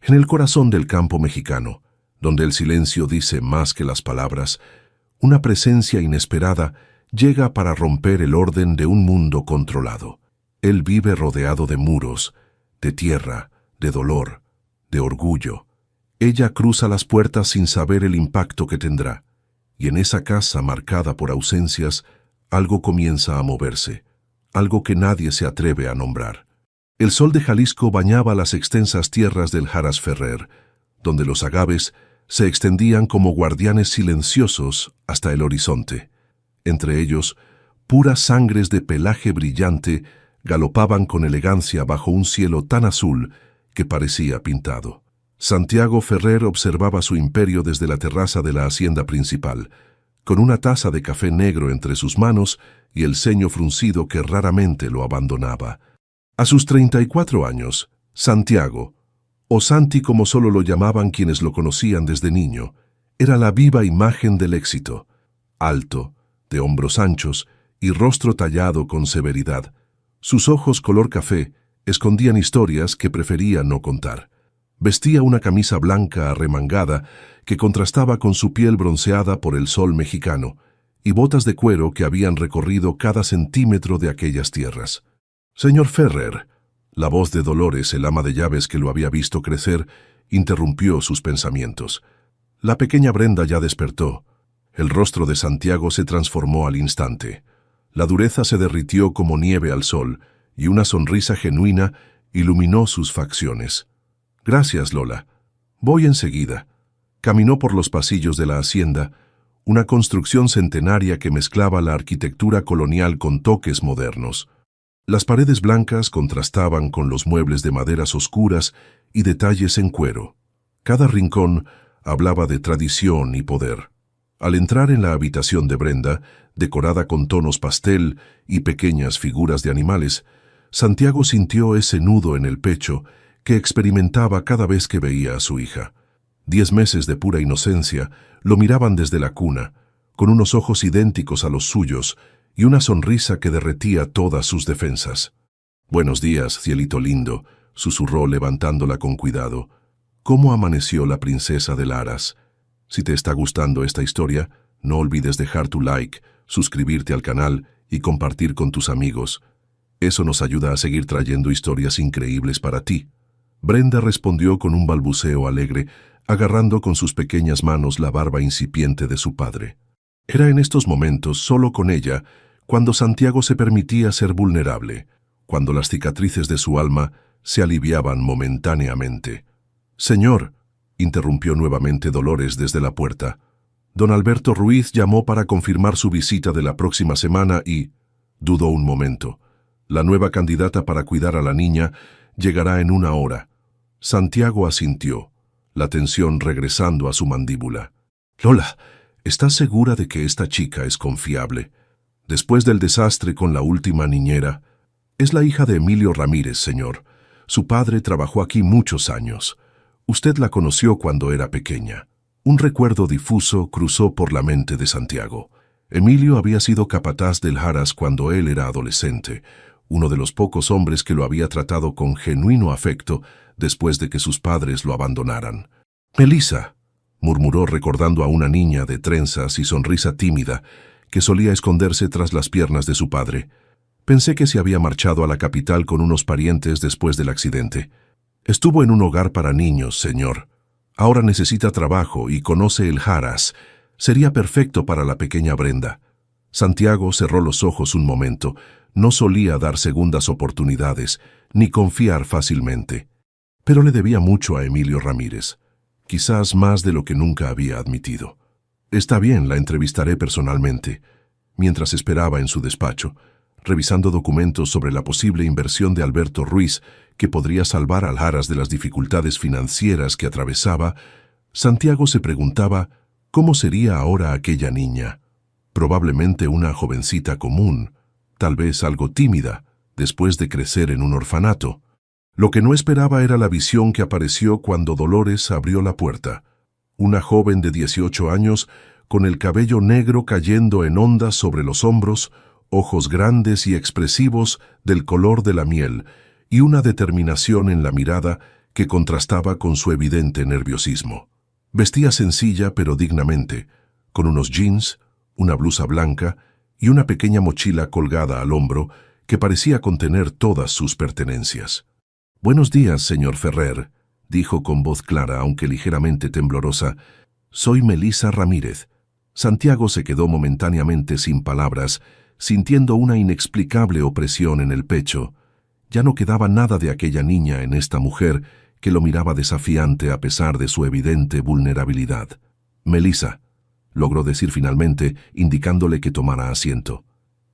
En el corazón del campo mexicano, donde el silencio dice más que las palabras, una presencia inesperada llega para romper el orden de un mundo controlado. Él vive rodeado de muros, de tierra, de dolor, de orgullo. Ella cruza las puertas sin saber el impacto que tendrá, y en esa casa marcada por ausencias, algo comienza a moverse, algo que nadie se atreve a nombrar. El sol de Jalisco bañaba las extensas tierras del Jaras Ferrer, donde los agaves se extendían como guardianes silenciosos hasta el horizonte. Entre ellos, puras sangres de pelaje brillante galopaban con elegancia bajo un cielo tan azul que parecía pintado. Santiago Ferrer observaba su imperio desde la terraza de la hacienda principal, con una taza de café negro entre sus manos y el ceño fruncido que raramente lo abandonaba. A sus 34 años, Santiago, o Santi como solo lo llamaban quienes lo conocían desde niño, era la viva imagen del éxito. Alto, de hombros anchos y rostro tallado con severidad. Sus ojos color café escondían historias que prefería no contar. Vestía una camisa blanca arremangada que contrastaba con su piel bronceada por el sol mexicano y botas de cuero que habían recorrido cada centímetro de aquellas tierras. «Señor Ferrer», la voz de Dolores, el ama de llaves que lo había visto crecer, interrumpió sus pensamientos. La pequeña Brenda ya despertó. El rostro de Santiago se transformó al instante. La dureza se derritió como nieve al sol y una sonrisa genuina iluminó sus facciones. «Gracias, Lola. Voy enseguida». Caminó por los pasillos de la hacienda, una construcción centenaria que mezclaba la arquitectura colonial con toques modernos. Las paredes blancas contrastaban con los muebles de maderas oscuras y detalles en cuero. Cada rincón hablaba de tradición y poder. Al entrar en la habitación de Brenda, decorada con tonos pastel y pequeñas figuras de animales, Santiago sintió ese nudo en el pecho que experimentaba cada vez que veía a su hija. 10 meses de pura inocencia lo miraban desde la cuna, con unos ojos idénticos a los suyos y una sonrisa que derretía todas sus defensas. «Buenos días, cielito lindo», susurró levantándola con cuidado. «¿Cómo amaneció la princesa de Laras?» Si te está gustando esta historia, no olvides dejar tu like, suscribirte al canal y compartir con tus amigos. Eso nos ayuda a seguir trayendo historias increíbles para ti. Brenda respondió con un balbuceo alegre, agarrando con sus pequeñas manos la barba incipiente de su padre. Era en estos momentos, solo con ella, cuando Santiago se permitía ser vulnerable, cuando las cicatrices de su alma se aliviaban momentáneamente. «Señor», interrumpió nuevamente Dolores desde la puerta. «Don Alberto Ruiz llamó para confirmar su visita de la próxima semana y...» Dudó un momento. «La nueva candidata para cuidar a la niña llegará en 1 hora». Santiago asintió, la tensión regresando a su mandíbula. «Lola, ¿estás segura de que esta chica es confiable? Después del desastre con la última niñera...» «Es la hija de Emilio Ramírez, señor. Su padre trabajó aquí muchos años. Usted la conoció cuando era pequeña». Un recuerdo difuso cruzó por la mente de Santiago. Emilio había sido capataz del Jaras cuando él era adolescente, uno de los pocos hombres que lo había tratado con genuino afecto después de que sus padres lo abandonaran. «Melissa», murmuró recordando a una niña de trenzas y sonrisa tímida que solía esconderse tras las piernas de su padre. «Pensé que se había marchado a la capital con unos parientes después del accidente. Estuvo en un hogar para niños, señor. Ahora necesita trabajo y conoce el Jaras. Sería perfecto para la pequeña Brenda». Santiago cerró los ojos un momento. No solía dar segundas oportunidades, ni confiar fácilmente. Pero le debía mucho a Emilio Ramírez, quizás más de lo que nunca había admitido. «Está bien, la entrevistaré personalmente». Mientras esperaba en su despacho, revisando documentos sobre la posible inversión de Alberto Ruiz que podría salvar al Jaras de las dificultades financieras que atravesaba, Santiago se preguntaba cómo sería ahora aquella niña. Probablemente una jovencita común, tal vez algo tímida, después de crecer en un orfanato. Lo que no esperaba era la visión que apareció cuando Dolores abrió la puerta. Una joven de 18 años, con el cabello negro cayendo en ondas sobre los hombros, ojos grandes y expresivos del color de la miel, y una determinación en la mirada que contrastaba con su evidente nerviosismo. Vestía sencilla pero dignamente, con unos jeans, una blusa blanca y una pequeña mochila colgada al hombro que parecía contener todas sus pertenencias. «Buenos días, señor Ferrer», dijo con voz clara, aunque ligeramente temblorosa. «Soy Melissa Ramírez». Santiago se quedó momentáneamente sin palabras, sintiendo una inexplicable opresión en el pecho. Ya no quedaba nada de aquella niña en esta mujer que lo miraba desafiante a pesar de su evidente vulnerabilidad. «Melissa», logró decir finalmente, indicándole que tomara asiento.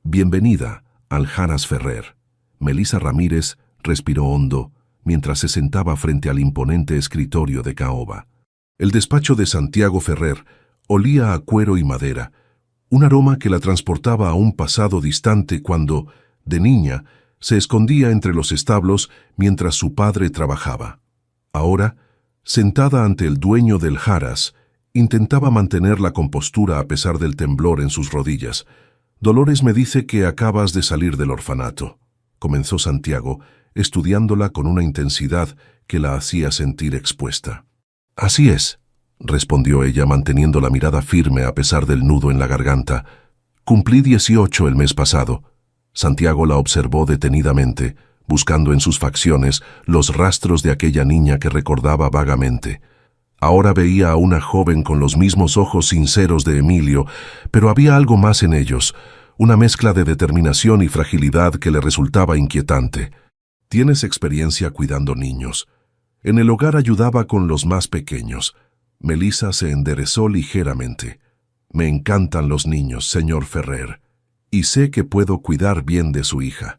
«Bienvenida al Haras Ferrer». Melissa Ramírez respiró hondo mientras se sentaba frente al imponente escritorio de caoba. El despacho de Santiago Ferrer olía a cuero y madera, un aroma que la transportaba a un pasado distante cuando, de niña, se escondía entre los establos mientras su padre trabajaba. Ahora, sentada ante el dueño del Haras, intentaba mantener la compostura a pesar del temblor en sus rodillas. «Dolores me dice que acabas de salir del orfanato», comenzó Santiago, estudiándola con una intensidad que la hacía sentir expuesta. «Así es», respondió ella manteniendo la mirada firme a pesar del nudo en la garganta. «Cumplí 18 el mes pasado». Santiago la observó detenidamente, buscando en sus facciones los rastros de aquella niña que recordaba vagamente. Ahora veía a una joven con los mismos ojos sinceros de Emilio, pero había algo más en ellos, una mezcla de determinación y fragilidad que le resultaba inquietante. «Tienes experiencia cuidando niños. En el hogar ayudaba con los más pequeños». Melissa se enderezó ligeramente. «Me encantan los niños, señor Ferrer, y sé que puedo cuidar bien de su hija».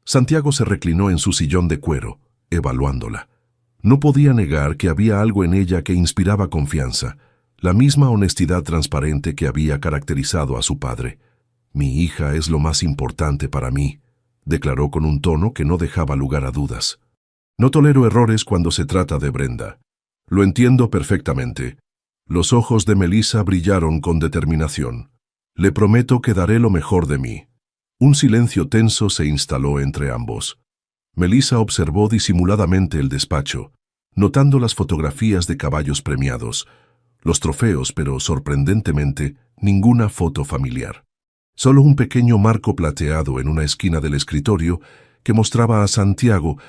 Santiago se reclinó en su sillón de cuero, evaluándola. No podía negar que había algo en ella que inspiraba confianza, la misma honestidad transparente que había caracterizado a su padre. «Mi hija es lo más importante para mí», declaró con un tono que no dejaba lugar a dudas. «No tolero errores cuando se trata de Brenda. Lo entiendo perfectamente». Los ojos de Melissa brillaron con determinación. «Le prometo que daré lo mejor de mí». Un silencio tenso se instaló entre ambos. Melissa observó disimuladamente el despacho, notando las fotografías de caballos premiados, los trofeos, pero sorprendentemente ninguna foto familiar. Solo un pequeño marco plateado en una esquina del escritorio que mostraba a Santiago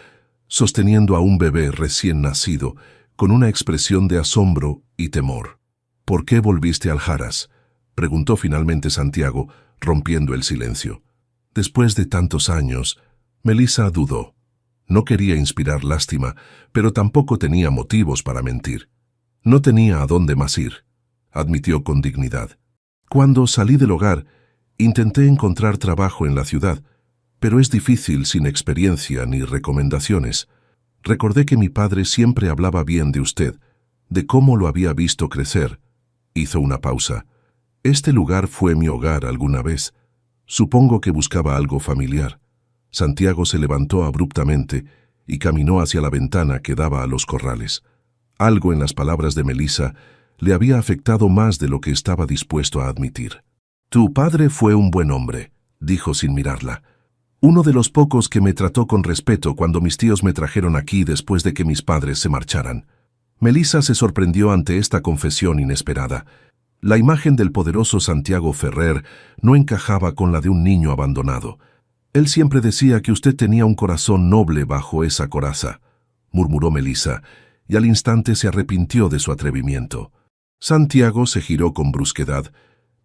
sosteniendo a un bebé recién nacido con una expresión de asombro y temor. «¿Por qué volviste al Haras?», preguntó finalmente Santiago, rompiendo el silencio. Después de tantos años, Melissa dudó. No quería inspirar lástima, pero tampoco tenía motivos para mentir. No tenía a dónde más ir, admitió con dignidad. «Cuando salí del hogar, intenté encontrar trabajo en la ciudad, pero es difícil sin experiencia ni recomendaciones. Recordé que mi padre siempre hablaba bien de usted, de cómo lo había visto crecer». Hizo una pausa. «Este lugar fue mi hogar alguna vez. Supongo que buscaba algo familiar». Santiago se levantó abruptamente y caminó hacia la ventana que daba a los corrales. Algo en las palabras de Melissa le había afectado más de lo que estaba dispuesto a admitir. «Tu padre fue un buen hombre», dijo sin mirarla. «Uno de los pocos que me trató con respeto cuando mis tíos me trajeron aquí después de que mis padres se marcharan». Melissa se sorprendió ante esta confesión inesperada. La imagen del poderoso Santiago Ferrer no encajaba con la de un niño abandonado. «Él siempre decía que usted tenía un corazón noble bajo esa coraza», murmuró Melissa, y al instante se arrepintió de su atrevimiento. Santiago se giró con brusquedad,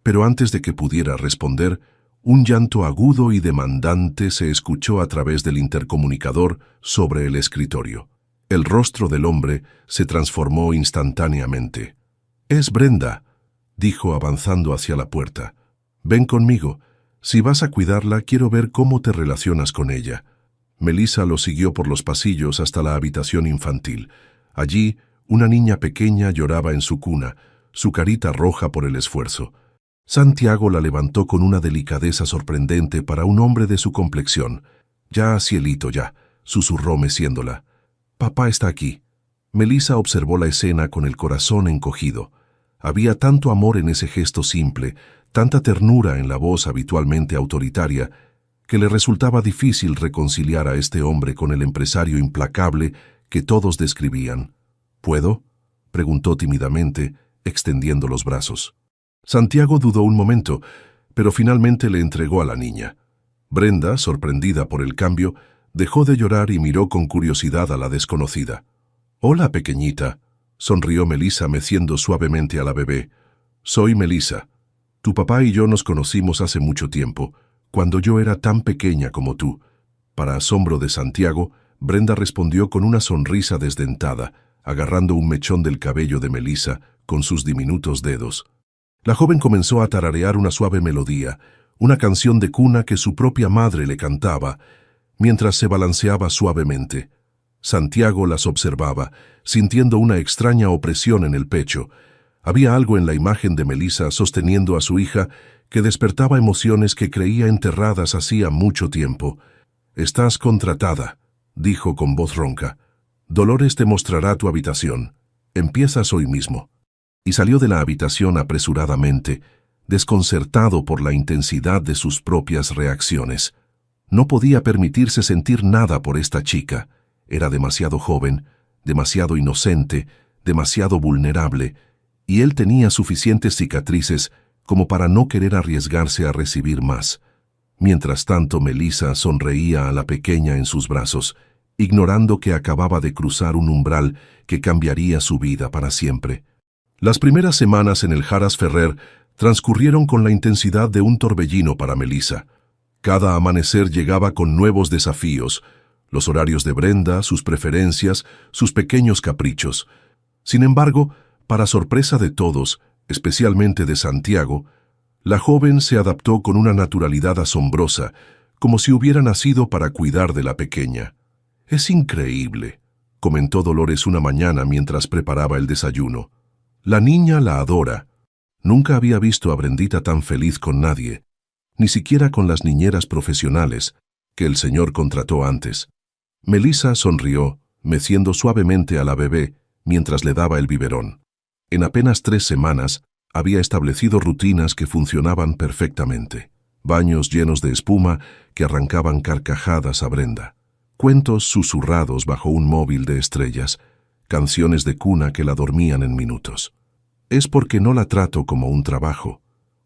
pero antes de que pudiera responder, un llanto agudo y demandante se escuchó a través del intercomunicador sobre el escritorio. El rostro del hombre se transformó instantáneamente. «Es Brenda», dijo avanzando hacia la puerta. «Ven conmigo. Si vas a cuidarla, quiero ver cómo te relacionas con ella». Melissa lo siguió por los pasillos hasta la habitación infantil. Allí, una niña pequeña lloraba en su cuna, su carita roja por el esfuerzo. Santiago la levantó con una delicadeza sorprendente para un hombre de su complexión. «Ya, cielito, ya», susurró meciéndola. «Papá está aquí». Melissa observó la escena con el corazón encogido. Había tanto amor en ese gesto simple, tanta ternura en la voz habitualmente autoritaria, que le resultaba difícil reconciliar a este hombre con el empresario implacable que todos describían. ¿Puedo?, preguntó tímidamente, extendiendo los brazos. Santiago dudó un momento, pero finalmente le entregó a la niña. Brenda, sorprendida por el cambio, dejó de llorar y miró con curiosidad a la desconocida. «Hola, pequeñita», sonrió Melissa meciendo suavemente a la bebé. «Soy Melissa. Tu papá y yo nos conocimos hace mucho tiempo, cuando yo era tan pequeña como tú». Para asombro de Santiago, Brenda respondió con una sonrisa desdentada, agarrando un mechón del cabello de Melissa con sus diminutos dedos. La joven comenzó a tararear una suave melodía, una canción de cuna que su propia madre le cantaba, mientras se balanceaba suavemente. Santiago las observaba, sintiendo una extraña opresión en el pecho. Había algo en la imagen de Melissa sosteniendo a su hija que despertaba emociones que creía enterradas hacía mucho tiempo. «Estás contratada», dijo con voz ronca. «Dolores te mostrará tu habitación. Empiezas hoy mismo». Y salió de la habitación apresuradamente, desconcertado por la intensidad de sus propias reacciones. No podía permitirse sentir nada por esta chica. Era demasiado joven, demasiado inocente, demasiado vulnerable, y él tenía suficientes cicatrices como para no querer arriesgarse a recibir más. Mientras tanto, Melissa sonreía a la pequeña en sus brazos, ignorando que acababa de cruzar un umbral que cambiaría su vida para siempre. Las primeras semanas en el Jaras Ferrer transcurrieron con la intensidad de un torbellino para Melissa. Cada amanecer llegaba con nuevos desafíos, los horarios de Brenda, sus preferencias, sus pequeños caprichos. Sin embargo, para sorpresa de todos, especialmente de Santiago, la joven se adaptó con una naturalidad asombrosa, como si hubiera nacido para cuidar de la pequeña. «Es increíble», comentó Dolores una mañana mientras preparaba el desayuno. «La niña la adora. Nunca había visto a Brendita tan feliz con nadie, ni siquiera con las niñeras profesionales que el señor contrató antes». Melissa sonrió, meciendo suavemente a la bebé mientras le daba el biberón. En apenas 3 semanas, había establecido rutinas que funcionaban perfectamente. Baños llenos de espuma que arrancaban carcajadas a Brenda. Cuentos susurrados bajo un móvil de estrellas. Canciones de cuna que la dormían en minutos. «Es porque no la trato como un trabajo»,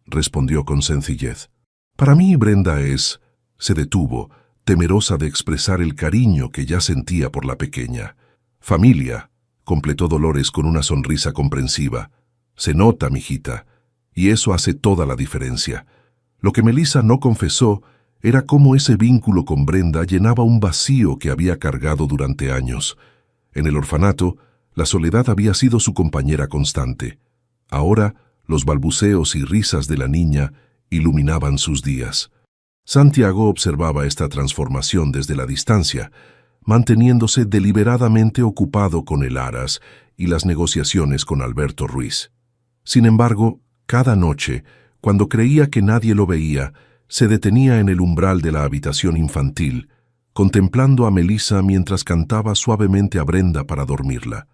respondió con sencillez. «Para mí Brenda es...» Se detuvo, temerosa de expresar el cariño que ya sentía por la pequeña. «Familia», completó Dolores con una sonrisa comprensiva. «Se nota, mijita, y eso hace toda la diferencia». Lo que Melissa no confesó era cómo ese vínculo con Brenda llenaba un vacío que había cargado durante años. En el orfanato, la soledad había sido su compañera constante. Ahora, los balbuceos y risas de la niña iluminaban sus días. Santiago observaba esta transformación desde la distancia, manteniéndose deliberadamente ocupado con el Aras y las negociaciones con Alberto Ruiz. Sin embargo, cada noche, cuando creía que nadie lo veía, se detenía en el umbral de la habitación infantil, contemplando a Melissa mientras cantaba suavemente a Brenda para dormirla.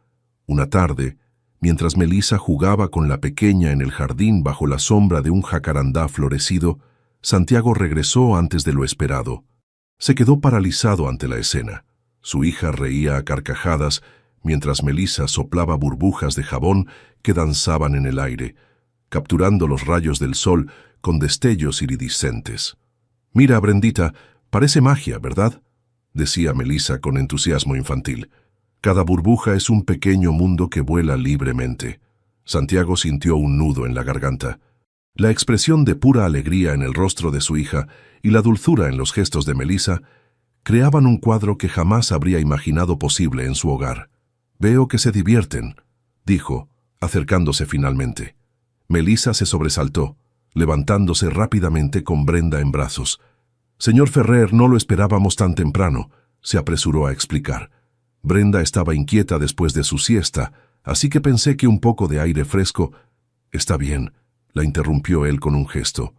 Una tarde, mientras Melissa jugaba con la pequeña en el jardín bajo la sombra de un jacarandá florecido, Santiago regresó antes de lo esperado. Se quedó paralizado ante la escena. Su hija reía a carcajadas mientras Melissa soplaba burbujas de jabón que danzaban en el aire, capturando los rayos del sol con destellos iridiscentes. «Mira, Brendita, parece magia, ¿verdad?», decía Melissa con entusiasmo infantil. «Cada burbuja es un pequeño mundo que vuela libremente». Santiago sintió un nudo en la garganta. La expresión de pura alegría en el rostro de su hija y la dulzura en los gestos de Melissa creaban un cuadro que jamás habría imaginado posible en su hogar. «Veo que se divierten», dijo, acercándose finalmente. Melissa se sobresaltó, levantándose rápidamente con Brenda en brazos. «Señor Ferrer, no lo esperábamos tan temprano», se apresuró a explicar. «Brenda estaba inquieta después de su siesta, así que pensé que un poco de aire fresco...» «Está bien», la interrumpió él con un gesto.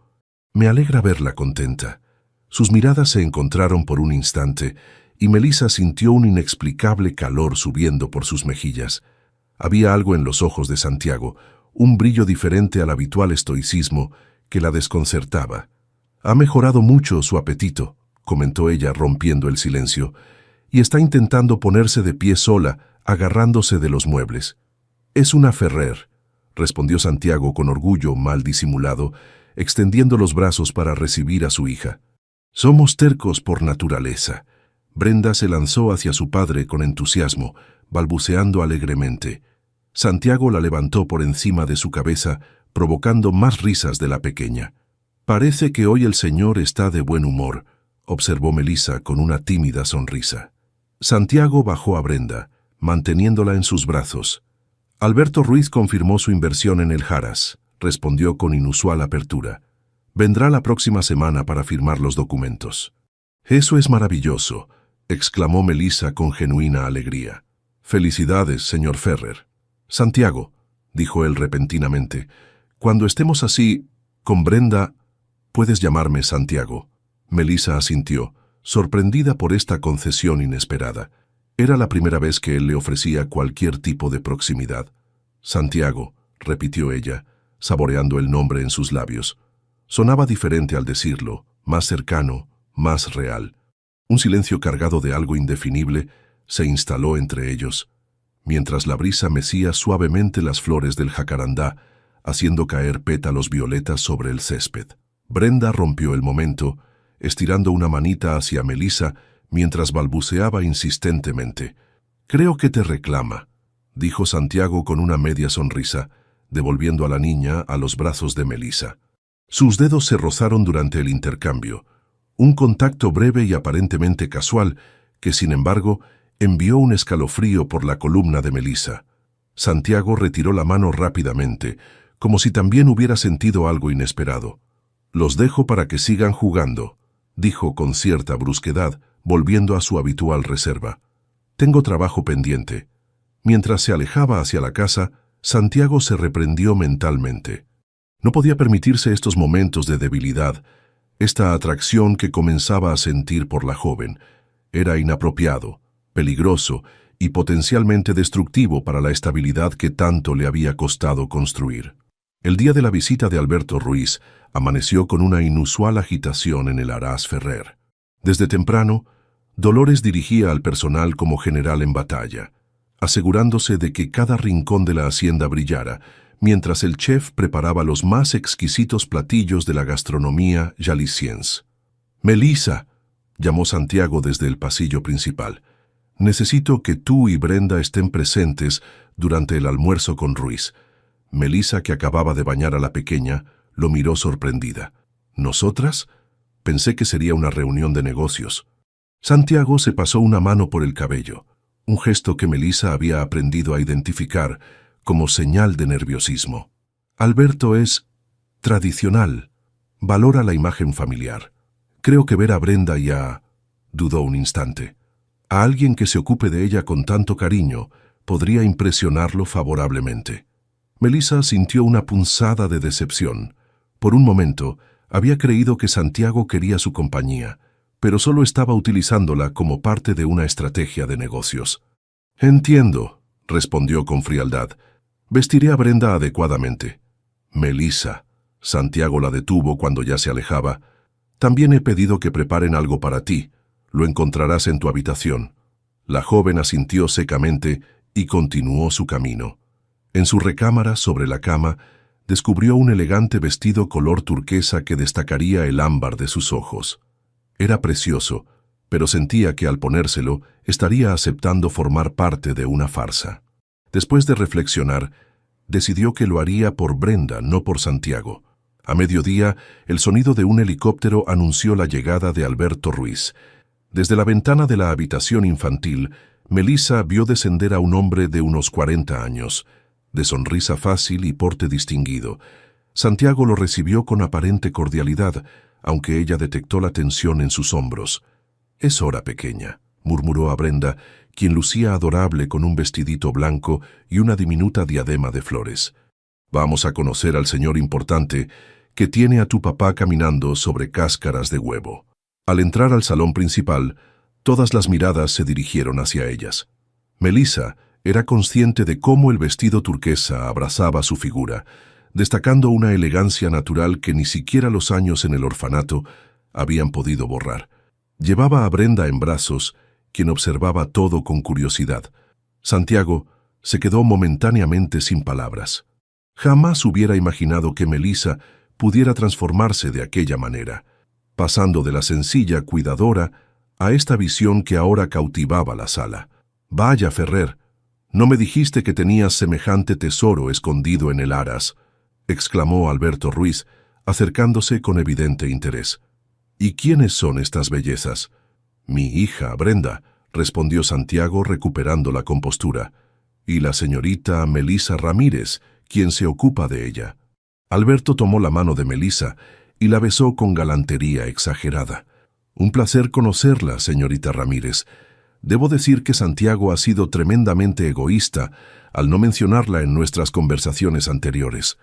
«Me alegra verla contenta». Sus miradas se encontraron por un instante y Melissa sintió un inexplicable calor subiendo por sus mejillas. Había algo en los ojos de Santiago, un brillo diferente al habitual estoicismo que la desconcertaba. «Ha mejorado mucho su apetito», comentó ella rompiendo el silencio. y está intentando ponerse de pie sola, agarrándose de los muebles. «Es una Ferrer», respondió Santiago con orgullo mal disimulado, extendiendo los brazos para recibir a su hija. «Somos tercos por naturaleza». Brenda se lanzó hacia su padre con entusiasmo, balbuceando alegremente. Santiago la levantó por encima de su cabeza, provocando más risas de la pequeña. «Parece que hoy el señor está de buen humor», observó Melissa con una tímida sonrisa. Santiago bajó a Brenda, manteniéndola en sus brazos. «Alberto Ruiz confirmó su inversión en el Haras», respondió con inusual apertura. «Vendrá la próxima semana para firmar los documentos». «Eso es maravilloso», exclamó Melissa con genuina alegría. «Felicidades, señor Ferrer». «Santiago», dijo él repentinamente, «cuando estemos así, con Brenda, puedes llamarme Santiago». Melissa asintió, sorprendida por esta concesión inesperada. Era la primera vez que él le ofrecía cualquier tipo de proximidad. «Santiago», repitió ella, saboreando el nombre en sus labios. Sonaba diferente al decirlo, más cercano, más real. Un silencio cargado de algo indefinible se instaló entre ellos, mientras la brisa mecía suavemente las flores del jacarandá, haciendo caer pétalos violetas sobre el césped. Brenda rompió el momento, estirando una manita hacia Melissa mientras balbuceaba insistentemente. «Creo que te reclama», dijo Santiago con una media sonrisa, devolviendo a la niña a los brazos de Melissa. Sus dedos se rozaron durante el intercambio, un contacto breve y aparentemente casual que, sin embargo, envió un escalofrío por la columna de Melissa. Santiago retiró la mano rápidamente, como si también hubiera sentido algo inesperado. «Los dejo para que sigan jugando», dijo con cierta brusquedad, volviendo a su habitual reserva. «Tengo trabajo pendiente». Mientras se alejaba hacia la casa, Santiago se reprendió mentalmente. No podía permitirse estos momentos de debilidad, esta atracción que comenzaba a sentir por la joven. Era inapropiado, peligroso y potencialmente destructivo para la estabilidad que tanto le había costado construir. El día de la visita de Alberto Ruiz amaneció con una inusual agitación en el Haras Ferrer. Desde temprano, Dolores dirigía al personal como general en batalla, asegurándose de que cada rincón de la hacienda brillara, mientras el chef preparaba los más exquisitos platillos de la gastronomía jalisciense. «Melissa», llamó Santiago desde el pasillo principal, «necesito que tú y Brenda estén presentes durante el almuerzo con Ruiz». Melissa, que acababa de bañar a la pequeña, lo miró sorprendida. «¿Nosotras?» Pensé que sería una reunión de negocios. Santiago se pasó una mano por el cabello, un gesto que Melissa había aprendido a identificar como señal de nerviosismo. «Alberto es tradicional, valora la imagen familiar. Creo que ver a Brenda y a...» dudó un instante. «A alguien que se ocupe de ella con tanto cariño podría impresionarlo favorablemente». Melissa sintió una punzada de decepción. Por un momento, había creído que Santiago quería su compañía, pero solo estaba utilizándola como parte de una estrategia de negocios. «Entiendo», respondió con frialdad. «Vestiré a Brenda adecuadamente». «Melissa», Santiago la detuvo cuando ya se alejaba, «también he pedido que preparen algo para ti. Lo encontrarás en tu habitación». La joven asintió secamente y continuó su camino. En su recámara, sobre la cama, descubrió un elegante vestido color turquesa que destacaría el ámbar de sus ojos. Era precioso, pero sentía que al ponérselo estaría aceptando formar parte de una farsa. Después de reflexionar, decidió que lo haría por Brenda, no por Santiago. A mediodía, el sonido de un helicóptero anunció la llegada de Alberto Ruiz. Desde la ventana de la habitación infantil, Melissa vio descender a un hombre de unos 40 años, de sonrisa fácil y porte distinguido. Santiago lo recibió con aparente cordialidad, aunque ella detectó la tensión en sus hombros. «Es hora, pequeña», murmuró a Brenda, quien lucía adorable con un vestidito blanco y una diminuta diadema de flores. «Vamos a conocer al señor importante que tiene a tu papá caminando sobre cáscaras de huevo». Al entrar al salón principal, todas las miradas se dirigieron hacia ellas. Melissa era consciente de cómo el vestido turquesa abrazaba su figura, destacando una elegancia natural que ni siquiera los años en el orfanato habían podido borrar. Llevaba a Brenda en brazos, quien observaba todo con curiosidad. Santiago se quedó momentáneamente sin palabras. Jamás hubiera imaginado que Melissa pudiera transformarse de aquella manera, pasando de la sencilla cuidadora a esta visión que ahora cautivaba la sala. «Vaya, Ferrer, ¿no me dijiste que tenías semejante tesoro escondido en el Aras?», exclamó Alberto Ruiz, acercándose con evidente interés. «¿Y quiénes son estas bellezas?». «Mi hija, Brenda», respondió Santiago recuperando la compostura. «Y la señorita Melissa Ramírez, quien se ocupa de ella». Alberto tomó la mano de Melissa y la besó con galantería exagerada. «Un placer conocerla, señorita Ramírez. Debo decir que Santiago ha sido tremendamente egoísta al no mencionarla en nuestras conversaciones anteriores».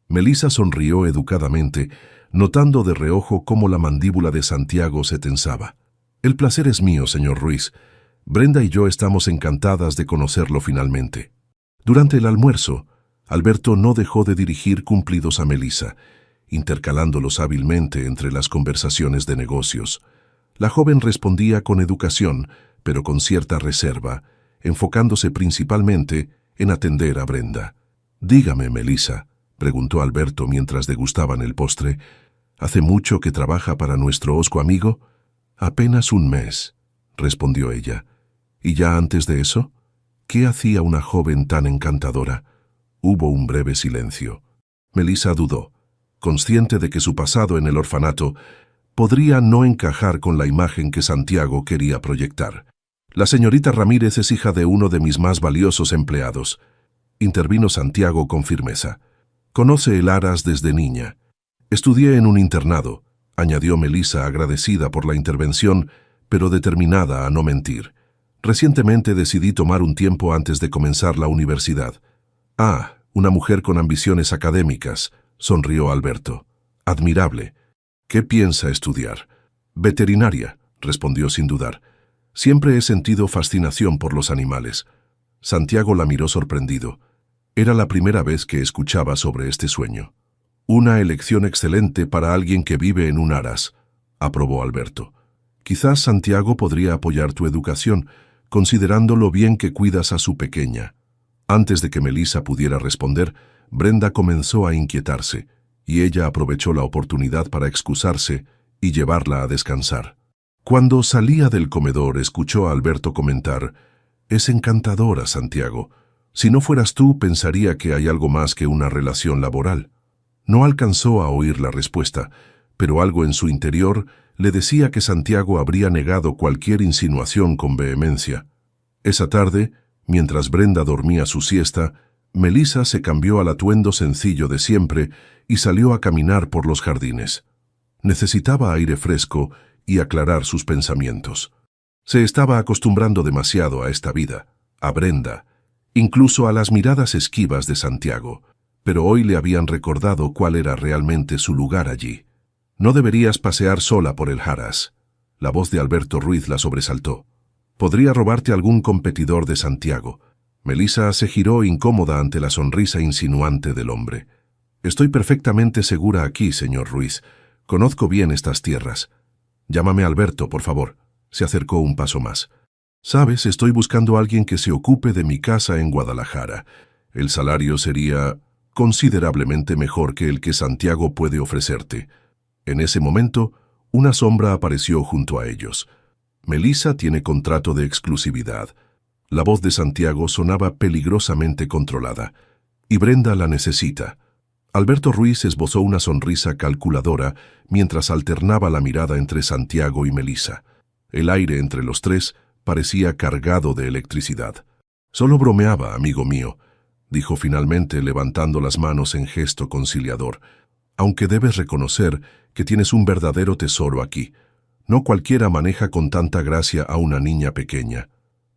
Melissa sonrió educadamente, notando de reojo cómo la mandíbula de Santiago se tensaba. «El placer es mío, señor Ruiz. Brenda y yo estamos encantadas de conocerlo finalmente». Durante el almuerzo, Alberto no dejó de dirigir cumplidos a Melissa, intercalándolos hábilmente entre las conversaciones de negocios. La joven respondía con educación, pero con cierta reserva, enfocándose principalmente en atender a Brenda. «Dígame, Melissa», preguntó Alberto mientras degustaban el postre, «¿hace mucho que trabaja para nuestro hosco amigo?» «Apenas un mes», respondió ella. «¿Y ya antes de eso? ¿Qué hacía una joven tan encantadora?». Hubo un breve silencio. Melissa dudó, consciente de que su pasado en el orfanato podría no encajar con la imagen que Santiago quería proyectar. «La señorita Ramírez es hija de uno de mis más valiosos empleados», intervino Santiago con firmeza. «Conoce el Aras desde niña. Estudié en un internado», añadió Melissa agradecida por la intervención, pero determinada a no mentir. «Recientemente decidí tomar un tiempo antes de comenzar la universidad». «Ah, una mujer con ambiciones académicas», sonrió Alberto. «Admirable. ¿Qué piensa estudiar?» «Veterinaria», respondió sin dudar. «Siempre he sentido fascinación por los animales». Santiago la miró sorprendido. Era la primera vez que escuchaba sobre este sueño. «Una elección excelente para alguien que vive en un Aras», aprobó Alberto. «Quizás Santiago podría apoyar tu educación, considerando lo bien que cuidas a su pequeña». Antes de que Melissa pudiera responder, Brenda comenzó a inquietarse, y ella aprovechó la oportunidad para excusarse y llevarla a descansar. Cuando salía del comedor, escuchó a Alberto comentar: «Es encantadora, Santiago. Si no fueras tú, pensaría que hay algo más que una relación laboral». No alcanzó a oír la respuesta, pero algo en su interior le decía que Santiago habría negado cualquier insinuación con vehemencia. Esa tarde, mientras Brenda dormía su siesta, Melissa se cambió al atuendo sencillo de siempre y salió a caminar por los jardines. Necesitaba aire fresco y aclarar sus pensamientos. Se estaba acostumbrando demasiado a esta vida, a Brenda, incluso a las miradas esquivas de Santiago, pero hoy le habían recordado cuál era realmente su lugar allí. «No deberías pasear sola por el Aras». La voz de Alberto Ruiz la sobresaltó. «Podría robarte algún competidor de Santiago». Melissa se giró incómoda ante la sonrisa insinuante del hombre. «Estoy perfectamente segura aquí, señor Ruiz. Conozco bien estas tierras». «Llámame Alberto, por favor». Se acercó un paso más. «Sabes, estoy buscando a alguien que se ocupe de mi casa en Guadalajara. El salario sería considerablemente mejor que el que Santiago puede ofrecerte». En ese momento, una sombra apareció junto a ellos. «Melissa tiene contrato de exclusividad». La voz de Santiago sonaba peligrosamente controlada. «Y Brenda la necesita». Alberto Ruiz esbozó una sonrisa calculadora mientras alternaba la mirada entre Santiago y Melissa. El aire entre los tres parecía cargado de electricidad. «Solo bromeaba, amigo mío», dijo finalmente levantando las manos en gesto conciliador. «Aunque debes reconocer que tienes un verdadero tesoro aquí. No cualquiera maneja con tanta gracia a una niña pequeña».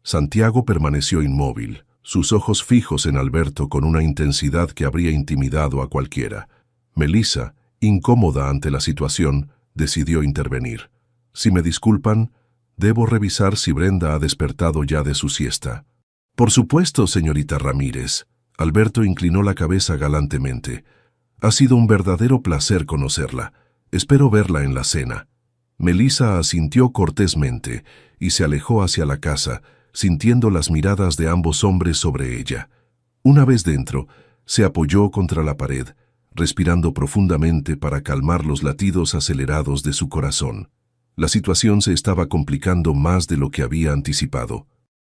Santiago permaneció inmóvil, sus ojos fijos en Alberto con una intensidad que habría intimidado a cualquiera. Melissa, incómoda ante la situación, decidió intervenir. «Si me disculpan, debo revisar si Brenda ha despertado ya de su siesta». «Por supuesto, señorita Ramírez». Alberto inclinó la cabeza galantemente. «Ha sido un verdadero placer conocerla. Espero verla en la cena». Melissa asintió cortésmente y se alejó hacia la casa, sintiendo las miradas de ambos hombres sobre ella. Una vez dentro, se apoyó contra la pared, respirando profundamente para calmar los latidos acelerados de su corazón. La situación se estaba complicando más de lo que había anticipado.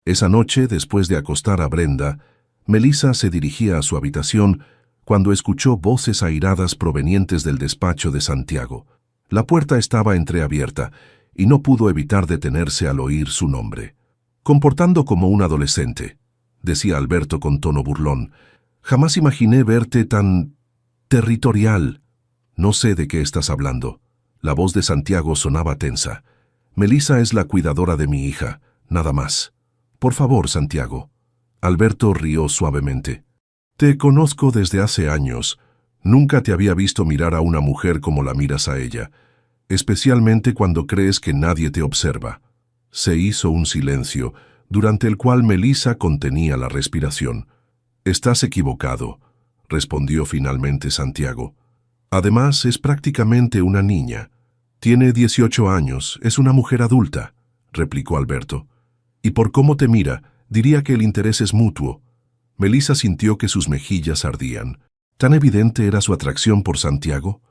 Esa noche, después de acostar a Brenda, Melissa se dirigía a su habitación cuando escuchó voces airadas provenientes del despacho de Santiago. La puerta estaba entreabierta y no pudo evitar detenerse al oír su nombre. «Comportando como un adolescente», decía Alberto con tono burlón. «Jamás imaginé verte tan territorial». «No sé de qué estás hablando». La voz de Santiago sonaba tensa. «Melissa es la cuidadora de mi hija, nada más. Por favor, Santiago». Alberto rió suavemente. «Te conozco desde hace años. Nunca te había visto mirar a una mujer como la miras a ella, especialmente cuando crees que nadie te observa». Se hizo un silencio, durante el cual Melissa contenía la respiración. «Estás equivocado», respondió finalmente Santiago. «Además, es prácticamente una niña. Tiene 18 años, es una mujer adulta», replicó Alberto. «Y por cómo te mira, diría que el interés es mutuo». Melissa sintió que sus mejillas ardían. ¿Tan evidente era su atracción por Santiago?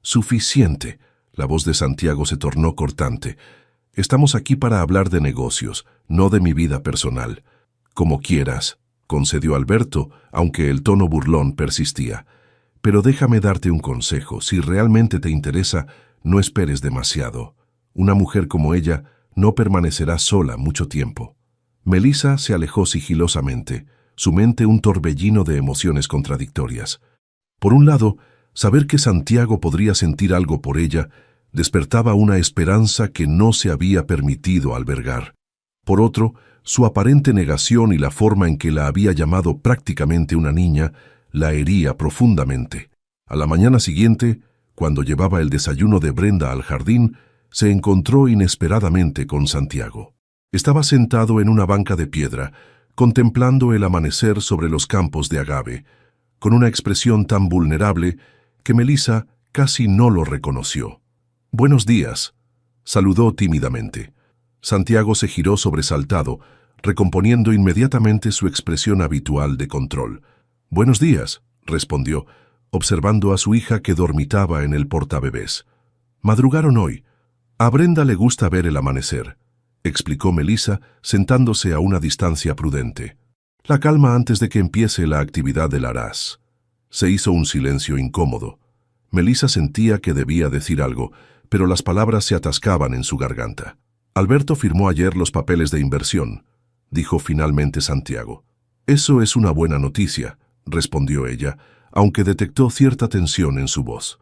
«Suficiente». La voz de Santiago se tornó cortante. «Estamos aquí para hablar de negocios, no de mi vida personal». «Como quieras», concedió Alberto, aunque el tono burlón persistía. «Pero déjame darte un consejo. Si realmente te interesa, no esperes demasiado. Una mujer como ella no permanecerá sola mucho tiempo». Melissa se alejó sigilosamente, su mente un torbellino de emociones contradictorias. Por un lado, saber que Santiago podría sentir algo por ella despertaba una esperanza que no se había permitido albergar. Por otro, su aparente negación y la forma en que la había llamado prácticamente una niña la hería profundamente. A la mañana siguiente, cuando llevaba el desayuno de Brenda al jardín, se encontró inesperadamente con Santiago. Estaba sentado en una banca de piedra, contemplando el amanecer sobre los campos de agave, con una expresión tan vulnerable que Melissa casi no lo reconoció. «Buenos días», saludó tímidamente. Santiago se giró sobresaltado, recomponiendo inmediatamente su expresión habitual de control. «Buenos días», respondió, observando a su hija que dormitaba en el portabebés. «Madrugaron hoy. A Brenda le gusta ver el amanecer», explicó Melissa, sentándose a una distancia prudente. «La calma antes de que empiece la actividad del araz». Se hizo un silencio incómodo. Melissa sentía que debía decir algo, pero las palabras se atascaban en su garganta. «Alberto firmó ayer los papeles de inversión», dijo finalmente Santiago. «Eso es una buena noticia», respondió ella, aunque detectó cierta tensión en su voz.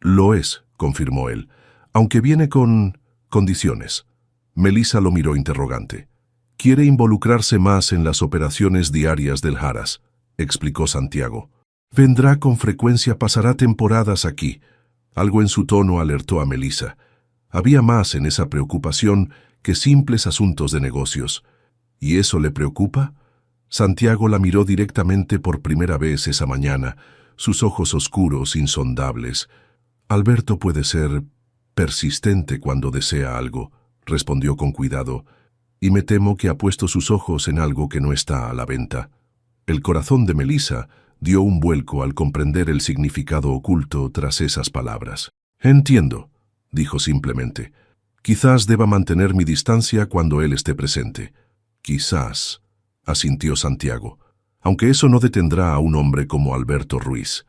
«Lo es», confirmó él, «aunque viene con condiciones». Melissa lo miró interrogante. «Quiere involucrarse más en las operaciones diarias del Haras», explicó Santiago. «Vendrá con frecuencia, pasará temporadas aquí». Algo en su tono alertó a Melissa. Había más en esa preocupación que simples asuntos de negocios. ¿Y eso le preocupa? Santiago la miró directamente por primera vez esa mañana, sus ojos oscuros, insondables. «Alberto puede ser persistente cuando desea algo», respondió con cuidado, «y me temo que ha puesto sus ojos en algo que no está a la venta». El corazón de Melissa dio un vuelco al comprender el significado oculto tras esas palabras. «Entiendo», dijo simplemente. «Quizás deba mantener mi distancia cuando él esté presente». «Quizás», asintió Santiago, «aunque eso no detendrá a un hombre como Alberto Ruiz».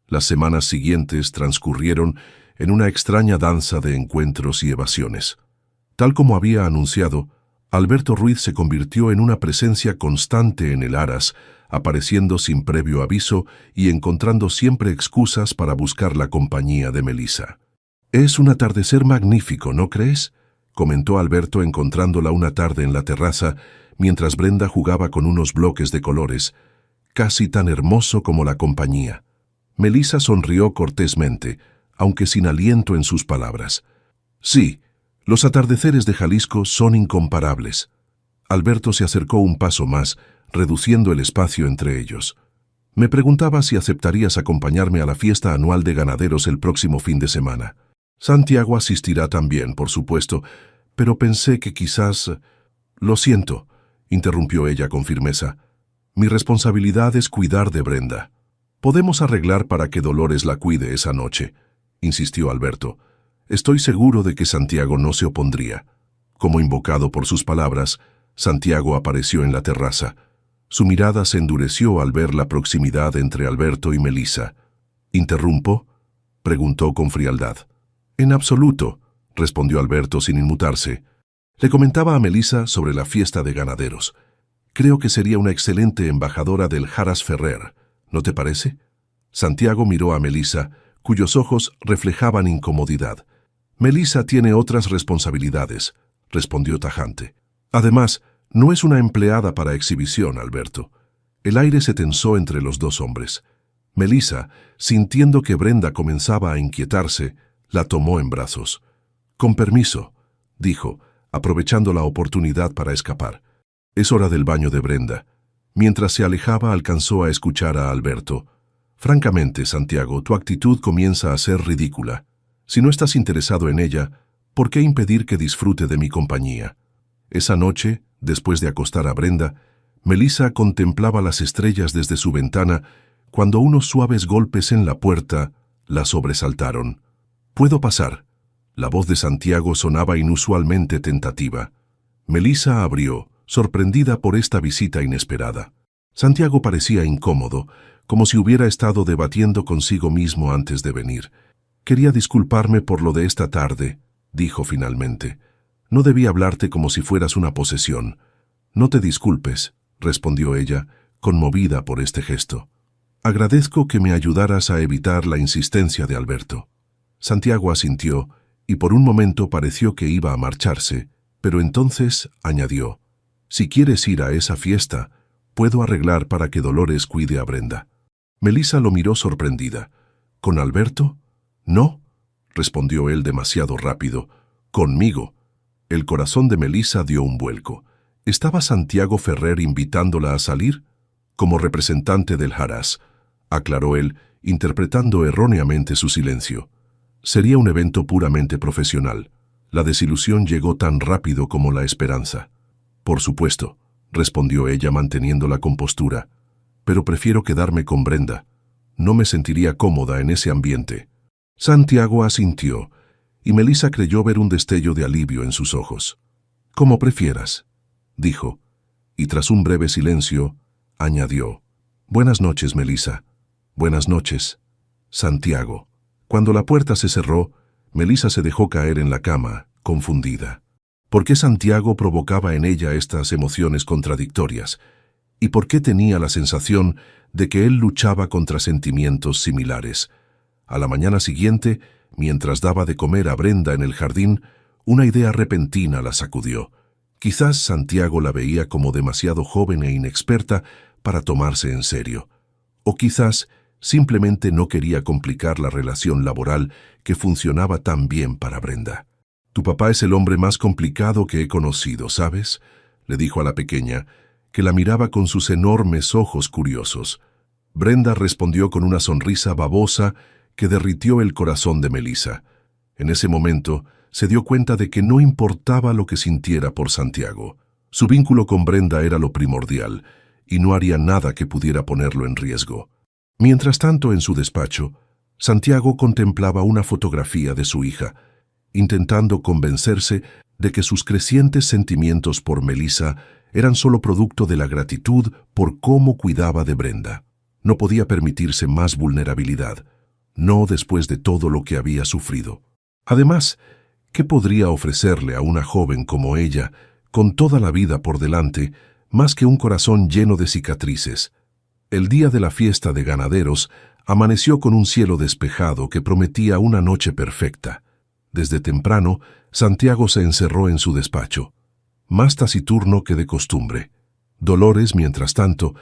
Las semanas siguientes transcurrieron en una extraña danza de encuentros y evasiones. Tal como había anunciado, Alberto Ruiz se convirtió en una presencia constante en el Haras, apareciendo sin previo aviso y encontrando siempre excusas para buscar la compañía de Melissa. «Es un atardecer magnífico, ¿no crees?», comentó Alberto encontrándola una tarde en la terraza, mientras Brenda jugaba con unos bloques de colores, «casi tan hermoso como la compañía». Melissa sonrió cortésmente, aunque sin aliento en sus palabras. «Sí, los atardeceres de Jalisco son incomparables». Alberto se acercó un paso más, reduciendo el espacio entre ellos. «Me preguntaba si aceptarías acompañarme a la fiesta anual de ganaderos el próximo fin de semana». Santiago asistirá también, por supuesto, pero pensé que quizás... Lo siento, interrumpió ella con firmeza. Mi responsabilidad es cuidar de Brenda. Podemos arreglar para que Dolores la cuide esa noche, insistió Alberto. Estoy seguro de que Santiago no se opondría. Como invocado por sus palabras, Santiago apareció en la terraza. Su mirada se endureció al ver la proximidad entre Alberto y Melissa. ¿Interrumpo?, preguntó con frialdad. En absoluto, respondió Alberto sin inmutarse. Le comentaba a Melissa sobre la fiesta de ganaderos. Creo que sería una excelente embajadora del Haras Ferrer, ¿no te parece? Santiago miró a Melissa, cuyos ojos reflejaban incomodidad. Melissa tiene otras responsabilidades, respondió tajante. Además, no es una empleada para exhibición, Alberto. El aire se tensó entre los dos hombres. Melissa, sintiendo que Brenda comenzaba a inquietarse, la tomó en brazos. Con permiso, dijo, aprovechando la oportunidad para escapar. Es hora del baño de Brenda. Mientras se alejaba, alcanzó a escuchar a Alberto. Francamente, Santiago, tu actitud comienza a ser ridícula. Si no estás interesado en ella, ¿por qué impedir que disfrute de mi compañía? Esa noche, después de acostar a Brenda, Melissa contemplaba las estrellas desde su ventana cuando unos suaves golpes en la puerta la sobresaltaron. «¿Puedo pasar?». La voz de Santiago sonaba inusualmente tentativa. Melissa abrió, sorprendida por esta visita inesperada. Santiago parecía incómodo, como si hubiera estado debatiendo consigo mismo antes de venir. «Quería disculparme por lo de esta tarde», dijo finalmente. «No debí hablarte como si fueras una posesión». «No te disculpes», respondió ella, conmovida por este gesto. «Agradezco que me ayudaras a evitar la insistencia de Alberto». Santiago asintió, y por un momento pareció que iba a marcharse, pero entonces añadió: «Si quieres ir a esa fiesta, puedo arreglar para que Dolores cuide a Brenda». Melissa lo miró sorprendida. «¿Con Alberto?». «No», respondió él demasiado rápido. «Conmigo». El corazón de Melissa dio un vuelco. ¿Estaba Santiago Ferrer invitándola a salir? Como representante del Haras, aclaró él, interpretando erróneamente su silencio. Sería un evento puramente profesional. La desilusión llegó tan rápido como la esperanza. «Por supuesto», respondió ella manteniendo la compostura, «pero prefiero quedarme con Brenda. No me sentiría cómoda en ese ambiente». Santiago asintió, y Melissa creyó ver un destello de alivio en sus ojos. «Como prefieras», dijo, y tras un breve silencio, añadió: «Buenas noches, Melissa». «Buenas noches, Santiago». Cuando la puerta se cerró, Melissa se dejó caer en la cama, confundida. ¿Por qué Santiago provocaba en ella estas emociones contradictorias? ¿Y por qué tenía la sensación de que él luchaba contra sentimientos similares? A la mañana siguiente, mientras daba de comer a Brenda en el jardín, una idea repentina la sacudió. Quizás Santiago la veía como demasiado joven e inexperta para tomarse en serio. O quizás simplemente no quería complicar la relación laboral que funcionaba tan bien para Brenda. «Tu papá es el hombre más complicado que he conocido, ¿sabes?», le dijo a la pequeña, que la miraba con sus enormes ojos curiosos. Brenda respondió con una sonrisa babosa que derritió el corazón de Melissa. En ese momento se dio cuenta de que no importaba lo que sintiera por Santiago. Su vínculo con Brenda era lo primordial, y no haría nada que pudiera ponerlo en riesgo. Mientras tanto, en su despacho, Santiago contemplaba una fotografía de su hija, intentando convencerse de que sus crecientes sentimientos por Melissa eran solo producto de la gratitud por cómo cuidaba de Brenda. No podía permitirse más vulnerabilidad, no después de todo lo que había sufrido. Además, ¿qué podría ofrecerle a una joven como ella, con toda la vida por delante, más que un corazón lleno de cicatrices? El día de la fiesta de ganaderos amaneció con un cielo despejado que prometía una noche perfecta. Desde temprano, Santiago se encerró en su despacho, más taciturno que de costumbre. Dolores, mientras tanto,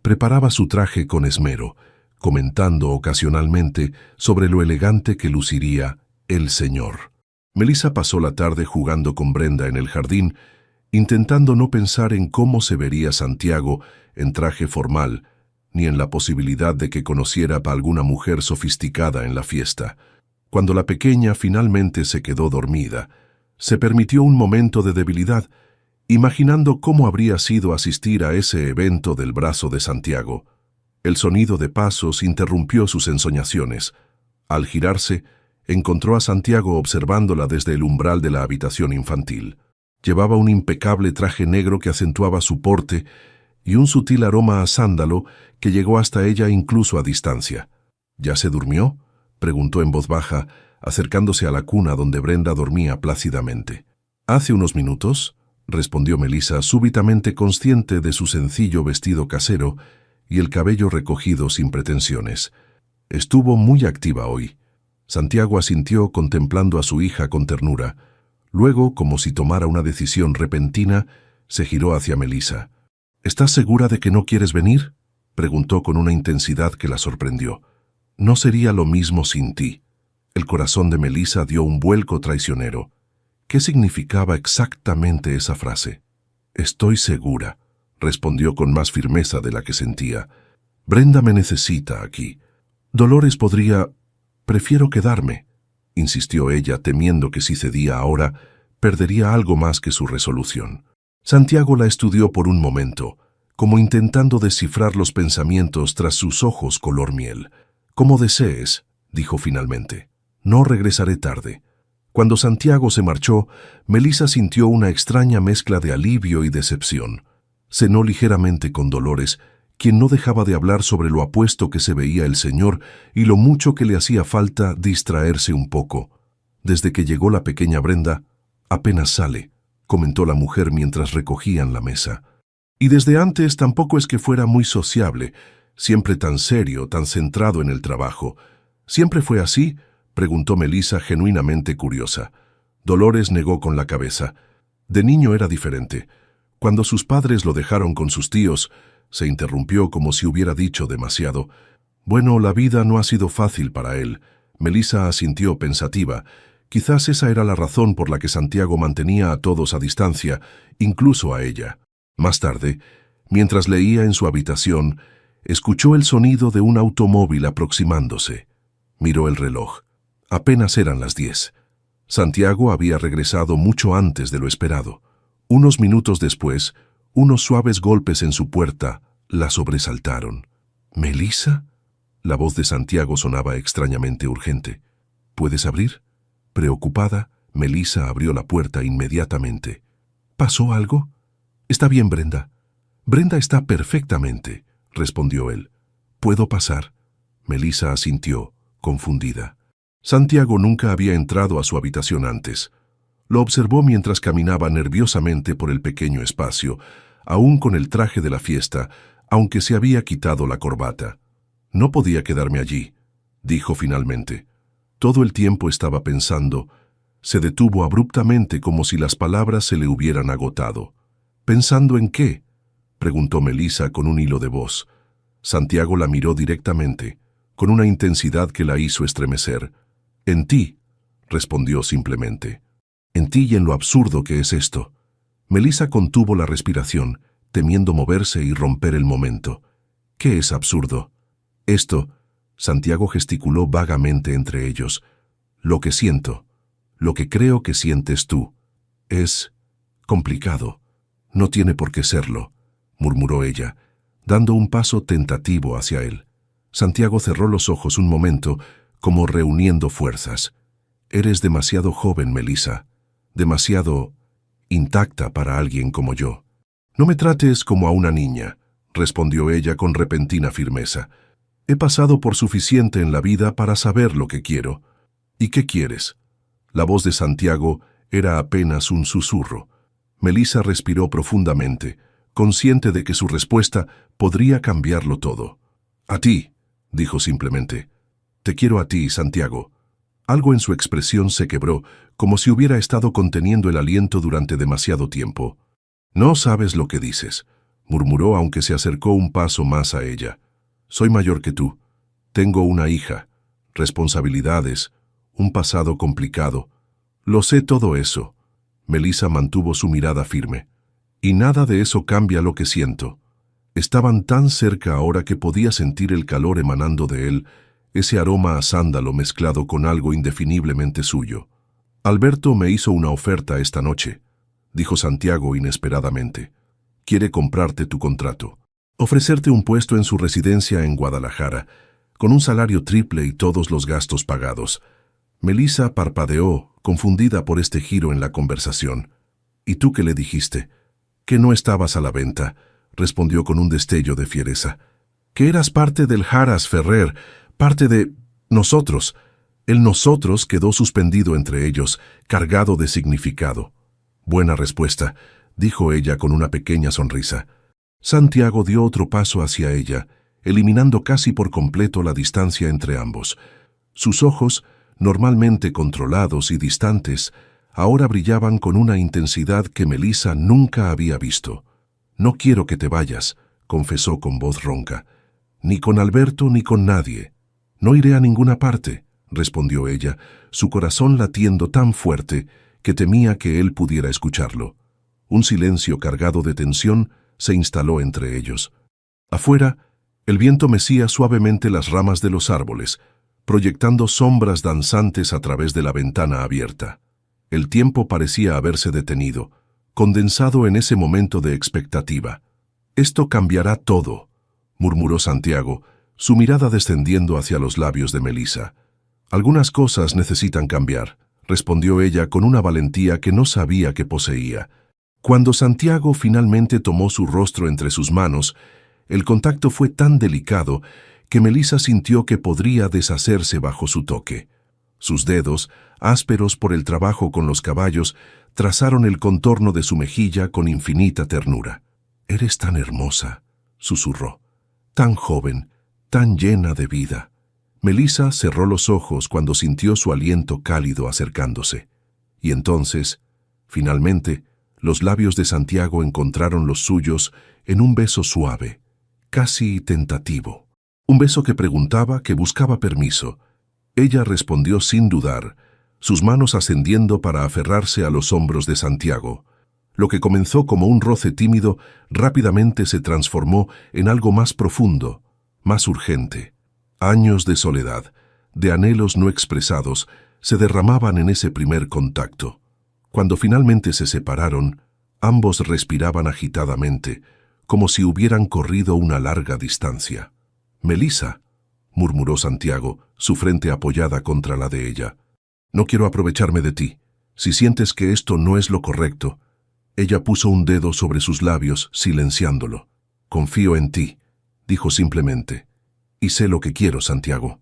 preparaba su traje con esmero, comentando ocasionalmente sobre lo elegante que luciría el señor. Melissa pasó la tarde jugando con Brenda en el jardín, intentando no pensar en cómo se vería Santiago en traje formal, ni en la posibilidad de que conociera a alguna mujer sofisticada en la fiesta. Cuando la pequeña finalmente se quedó dormida, se permitió un momento de debilidad, imaginando cómo habría sido asistir a ese evento del brazo de Santiago. El sonido de pasos interrumpió sus ensoñaciones. Al girarse, encontró a Santiago observándola desde el umbral de la habitación infantil. Llevaba un impecable traje negro que acentuaba su porte y un sutil aroma a sándalo que llegó hasta ella incluso a distancia. ¿Ya se durmió?, preguntó en voz baja, acercándose a la cuna donde Brenda dormía plácidamente. «Hace unos minutos», respondió Melissa, súbitamente consciente de su sencillo vestido casero y el cabello recogido sin pretensiones. «Estuvo muy activa hoy». Santiago asintió contemplando a su hija con ternura. Luego, como si tomara una decisión repentina, se giró hacia Melissa. «¿Estás segura de que no quieres venir?», preguntó con una intensidad que la sorprendió. «No sería lo mismo sin ti». El corazón de Melissa dio un vuelco traicionero. ¿Qué significaba exactamente esa frase? «Estoy segura», respondió con más firmeza de la que sentía. «Brenda me necesita aquí. Dolores podría... Prefiero quedarme», insistió ella, temiendo que si cedía ahora, perdería algo más que su resolución. Santiago la estudió por un momento, como intentando descifrar los pensamientos tras sus ojos color miel. «Como desees», dijo finalmente. «No regresaré tarde». Cuando Santiago se marchó, Melissa sintió una extraña mezcla de alivio y decepción. Cenó ligeramente con Dolores, quien no dejaba de hablar sobre lo apuesto que se veía el señor y lo mucho que le hacía falta distraerse un poco. «Desde que llegó la pequeña Brenda, apenas sale», comentó la mujer mientras recogían la mesa. «Y desde antes tampoco es que fuera muy sociable, siempre tan serio, tan centrado en el trabajo. ¿Siempre fue así?», preguntó Melissa, genuinamente curiosa. Dolores negó con la cabeza. De niño era diferente. Cuando sus padres lo dejaron con sus tíos, se interrumpió como si hubiera dicho demasiado. «Bueno, la vida no ha sido fácil para él». Melissa asintió pensativa. Quizás esa era la razón por la que Santiago mantenía a todos a distancia, incluso a ella. Más tarde, mientras leía en su habitación, escuchó el sonido de un automóvil aproximándose. Miró el reloj. Apenas eran las 10. Santiago había regresado mucho antes de lo esperado. Unos minutos después, unos suaves golpes en su puerta la sobresaltaron. «¿Melissa?». La voz de Santiago sonaba extrañamente urgente. «¿Puedes abrir?». Preocupada, Melissa abrió la puerta inmediatamente. «¿Pasó algo?». «Está bien, Brenda». «Brenda está perfectamente», respondió él. «¿Puedo pasar?». Melissa asintió, confundida. Santiago nunca había entrado a su habitación antes. Lo observó mientras caminaba nerviosamente por el pequeño espacio, aún con el traje de la fiesta, aunque se había quitado la corbata. «No podía quedarme allí», dijo finalmente. Todo el tiempo estaba pensando. Se detuvo abruptamente como si las palabras se le hubieran agotado. «¿Pensando en qué?», preguntó Melissa con un hilo de voz. Santiago la miró directamente, con una intensidad que la hizo estremecer. «En ti», respondió simplemente. «En ti y en lo absurdo que es esto». Melissa contuvo la respiración, temiendo moverse y romper el momento. «¿Qué es absurdo?». «Esto», Santiago gesticuló vagamente entre ellos. «Lo que siento, lo que creo que sientes tú. Es complicado. No tiene por qué serlo», murmuró ella, dando un paso tentativo hacia él. Santiago cerró los ojos un momento, como reuniendo fuerzas. «Eres demasiado joven, Melissa. Demasiado intacta para alguien como yo». «No me trates como a una niña», respondió ella con repentina firmeza. «He pasado por suficiente en la vida para saber lo que quiero». «¿Y qué quieres?». La voz de Santiago era apenas un susurro. Melissa respiró profundamente, consciente de que su respuesta podría cambiarlo todo. «A ti», dijo simplemente. «Te quiero a ti, Santiago». Algo en su expresión se quebró, como si hubiera estado conteniendo el aliento durante demasiado tiempo. «No sabes lo que dices», murmuró aunque se acercó un paso más a ella. «Soy mayor que tú. Tengo una hija, responsabilidades, un pasado complicado. Lo sé todo eso». Melissa mantuvo su mirada firme. «Y nada de eso cambia lo que siento». Estaban tan cerca ahora que podía sentir el calor emanando de él, ese aroma a sándalo mezclado con algo indefiniblemente suyo. Alberto me hizo una oferta esta noche, dijo Santiago inesperadamente. Quiere comprarte tu contrato, ofrecerte un puesto en su residencia en Guadalajara, con un salario triple y todos los gastos pagados. Melissa parpadeó, confundida por este giro en la conversación. ¿Y tú qué le dijiste? Que no estabas a la venta, respondió con un destello de fiereza. Que eras parte del Jaras Ferrer, parte de nosotros. El nosotros quedó suspendido entre ellos, cargado de significado. Buena respuesta, dijo ella con una pequeña sonrisa. Santiago dio otro paso hacia ella, eliminando casi por completo la distancia entre ambos. Sus ojos, normalmente controlados y distantes, ahora brillaban con una intensidad que Melissa nunca había visto. «No quiero que te vayas», confesó con voz ronca. «Ni con Alberto ni con nadie. No iré a ninguna parte», respondió ella, su corazón latiendo tan fuerte que temía que él pudiera escucharlo. Un silencio cargado de tensión se instaló entre ellos. Afuera, el viento mecía suavemente las ramas de los árboles, proyectando sombras danzantes a través de la ventana abierta. El tiempo parecía haberse detenido, condensado en ese momento de expectativa. «Esto cambiará todo», murmuró Santiago, su mirada descendiendo hacia los labios de Melissa. «Algunas cosas necesitan cambiar», respondió ella con una valentía que no sabía que poseía. Cuando Santiago finalmente tomó su rostro entre sus manos, el contacto fue tan delicado que Melissa sintió que podría deshacerse bajo su toque. Sus dedos, ásperos por el trabajo con los caballos, trazaron el contorno de su mejilla con infinita ternura. «Eres tan hermosa», susurró, «tan joven, tan llena de vida». Melissa cerró los ojos cuando sintió su aliento cálido acercándose. Y entonces, finalmente, los labios de Santiago encontraron los suyos en un beso suave, casi tentativo. Un beso que preguntaba, que buscaba permiso. Ella respondió sin dudar, sus manos ascendiendo para aferrarse a los hombros de Santiago. Lo que comenzó como un roce tímido rápidamente se transformó en algo más profundo, más urgente. Años de soledad, de anhelos no expresados, se derramaban en ese primer contacto. Cuando finalmente se separaron, ambos respiraban agitadamente, como si hubieran corrido una larga distancia. «Melissa», murmuró Santiago, su frente apoyada contra la de ella. «No quiero aprovecharme de ti. Si sientes que esto no es lo correcto». Ella puso un dedo sobre sus labios, silenciándolo. «Confío en ti», dijo simplemente. «Y sé lo que quiero, Santiago».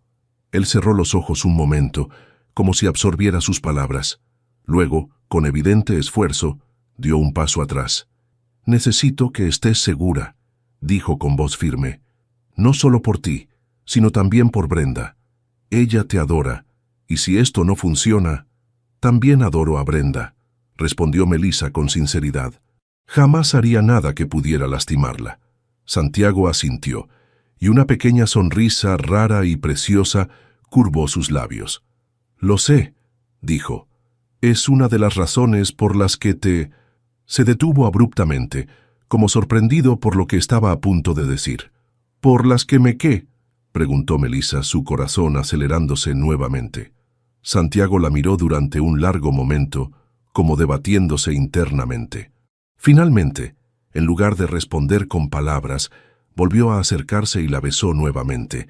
Él cerró los ojos un momento, como si absorbiera sus palabras. Luego, con evidente esfuerzo, dio un paso atrás. «Necesito que estés segura», dijo con voz firme. «No solo por ti, sino también por Brenda. Ella te adora, y si esto no funciona, también adoro a Brenda», respondió Melissa con sinceridad. «Jamás haría nada que pudiera lastimarla». Santiago asintió, y una pequeña sonrisa rara y preciosa curvó sus labios. «Lo sé», dijo. «Es una de las razones por las que te...» Se detuvo abruptamente, como sorprendido por lo que estaba a punto de decir. «¿Por las que me qué?», preguntó Melissa, su corazón acelerándose nuevamente. Santiago la miró durante un largo momento, como debatiéndose internamente. Finalmente, en lugar de responder con palabras, volvió a acercarse y la besó nuevamente,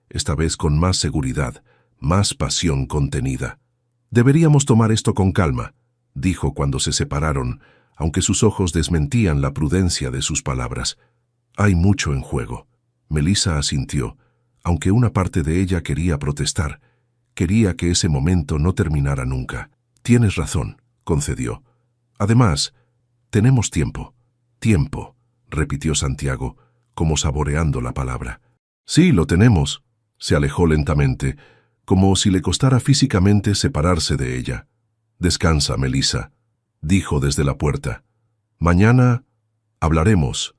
esta vez con más seguridad, más pasión contenida. «Deberíamos tomar esto con calma», dijo cuando se separaron, aunque sus ojos desmentían la prudencia de sus palabras. «Hay mucho en juego». Melissa asintió, aunque una parte de ella quería protestar. Quería que ese momento no terminara nunca. «Tienes razón», concedió. «Además, tenemos tiempo». «Tiempo», repitió Santiago, como saboreando la palabra. «Sí, lo tenemos». Se alejó lentamente, como si le costara físicamente separarse de ella. «Descansa, Melissa», dijo desde la puerta. «Mañana hablaremos».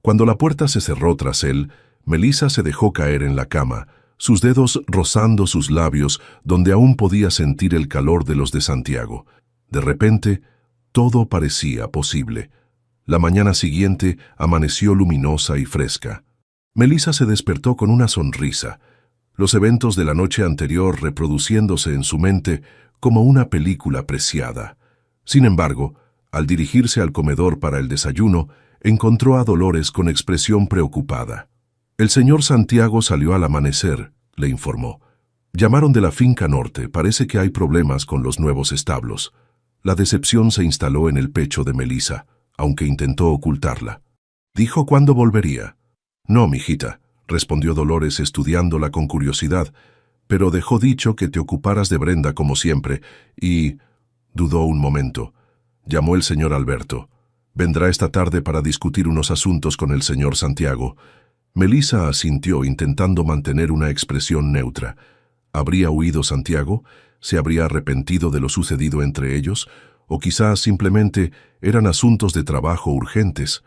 Cuando la puerta se cerró tras él, Melissa se dejó caer en la cama, sus dedos rozando sus labios donde aún podía sentir el calor de los de Santiago. De repente, todo parecía posible. La mañana siguiente amaneció luminosa y fresca. Melissa se despertó con una sonrisa. los eventos de la noche anterior reproduciéndose en su mente como una película preciada. Sin embargo, al dirigirse al comedor para el desayuno, encontró a Dolores con expresión preocupada. El señor Santiago salió al amanecer, le informó. Llamaron de la finca norte, parece que hay problemas con los nuevos establos. La decepción se instaló en el pecho de Melissa, aunque intentó ocultarla. Dijo cuándo volvería. No, mijita, respondió Dolores estudiándola con curiosidad, pero dejó dicho que te ocuparas de Brenda como siempre, y... Dudó un momento. Llamó el señor Alberto. Vendrá esta tarde para discutir unos asuntos con el señor Santiago. Melissa asintió intentando mantener una expresión neutra. ¿Habría huido Santiago? ¿Se habría arrepentido de lo sucedido entre ellos? ¿O quizás simplemente eran asuntos de trabajo urgentes?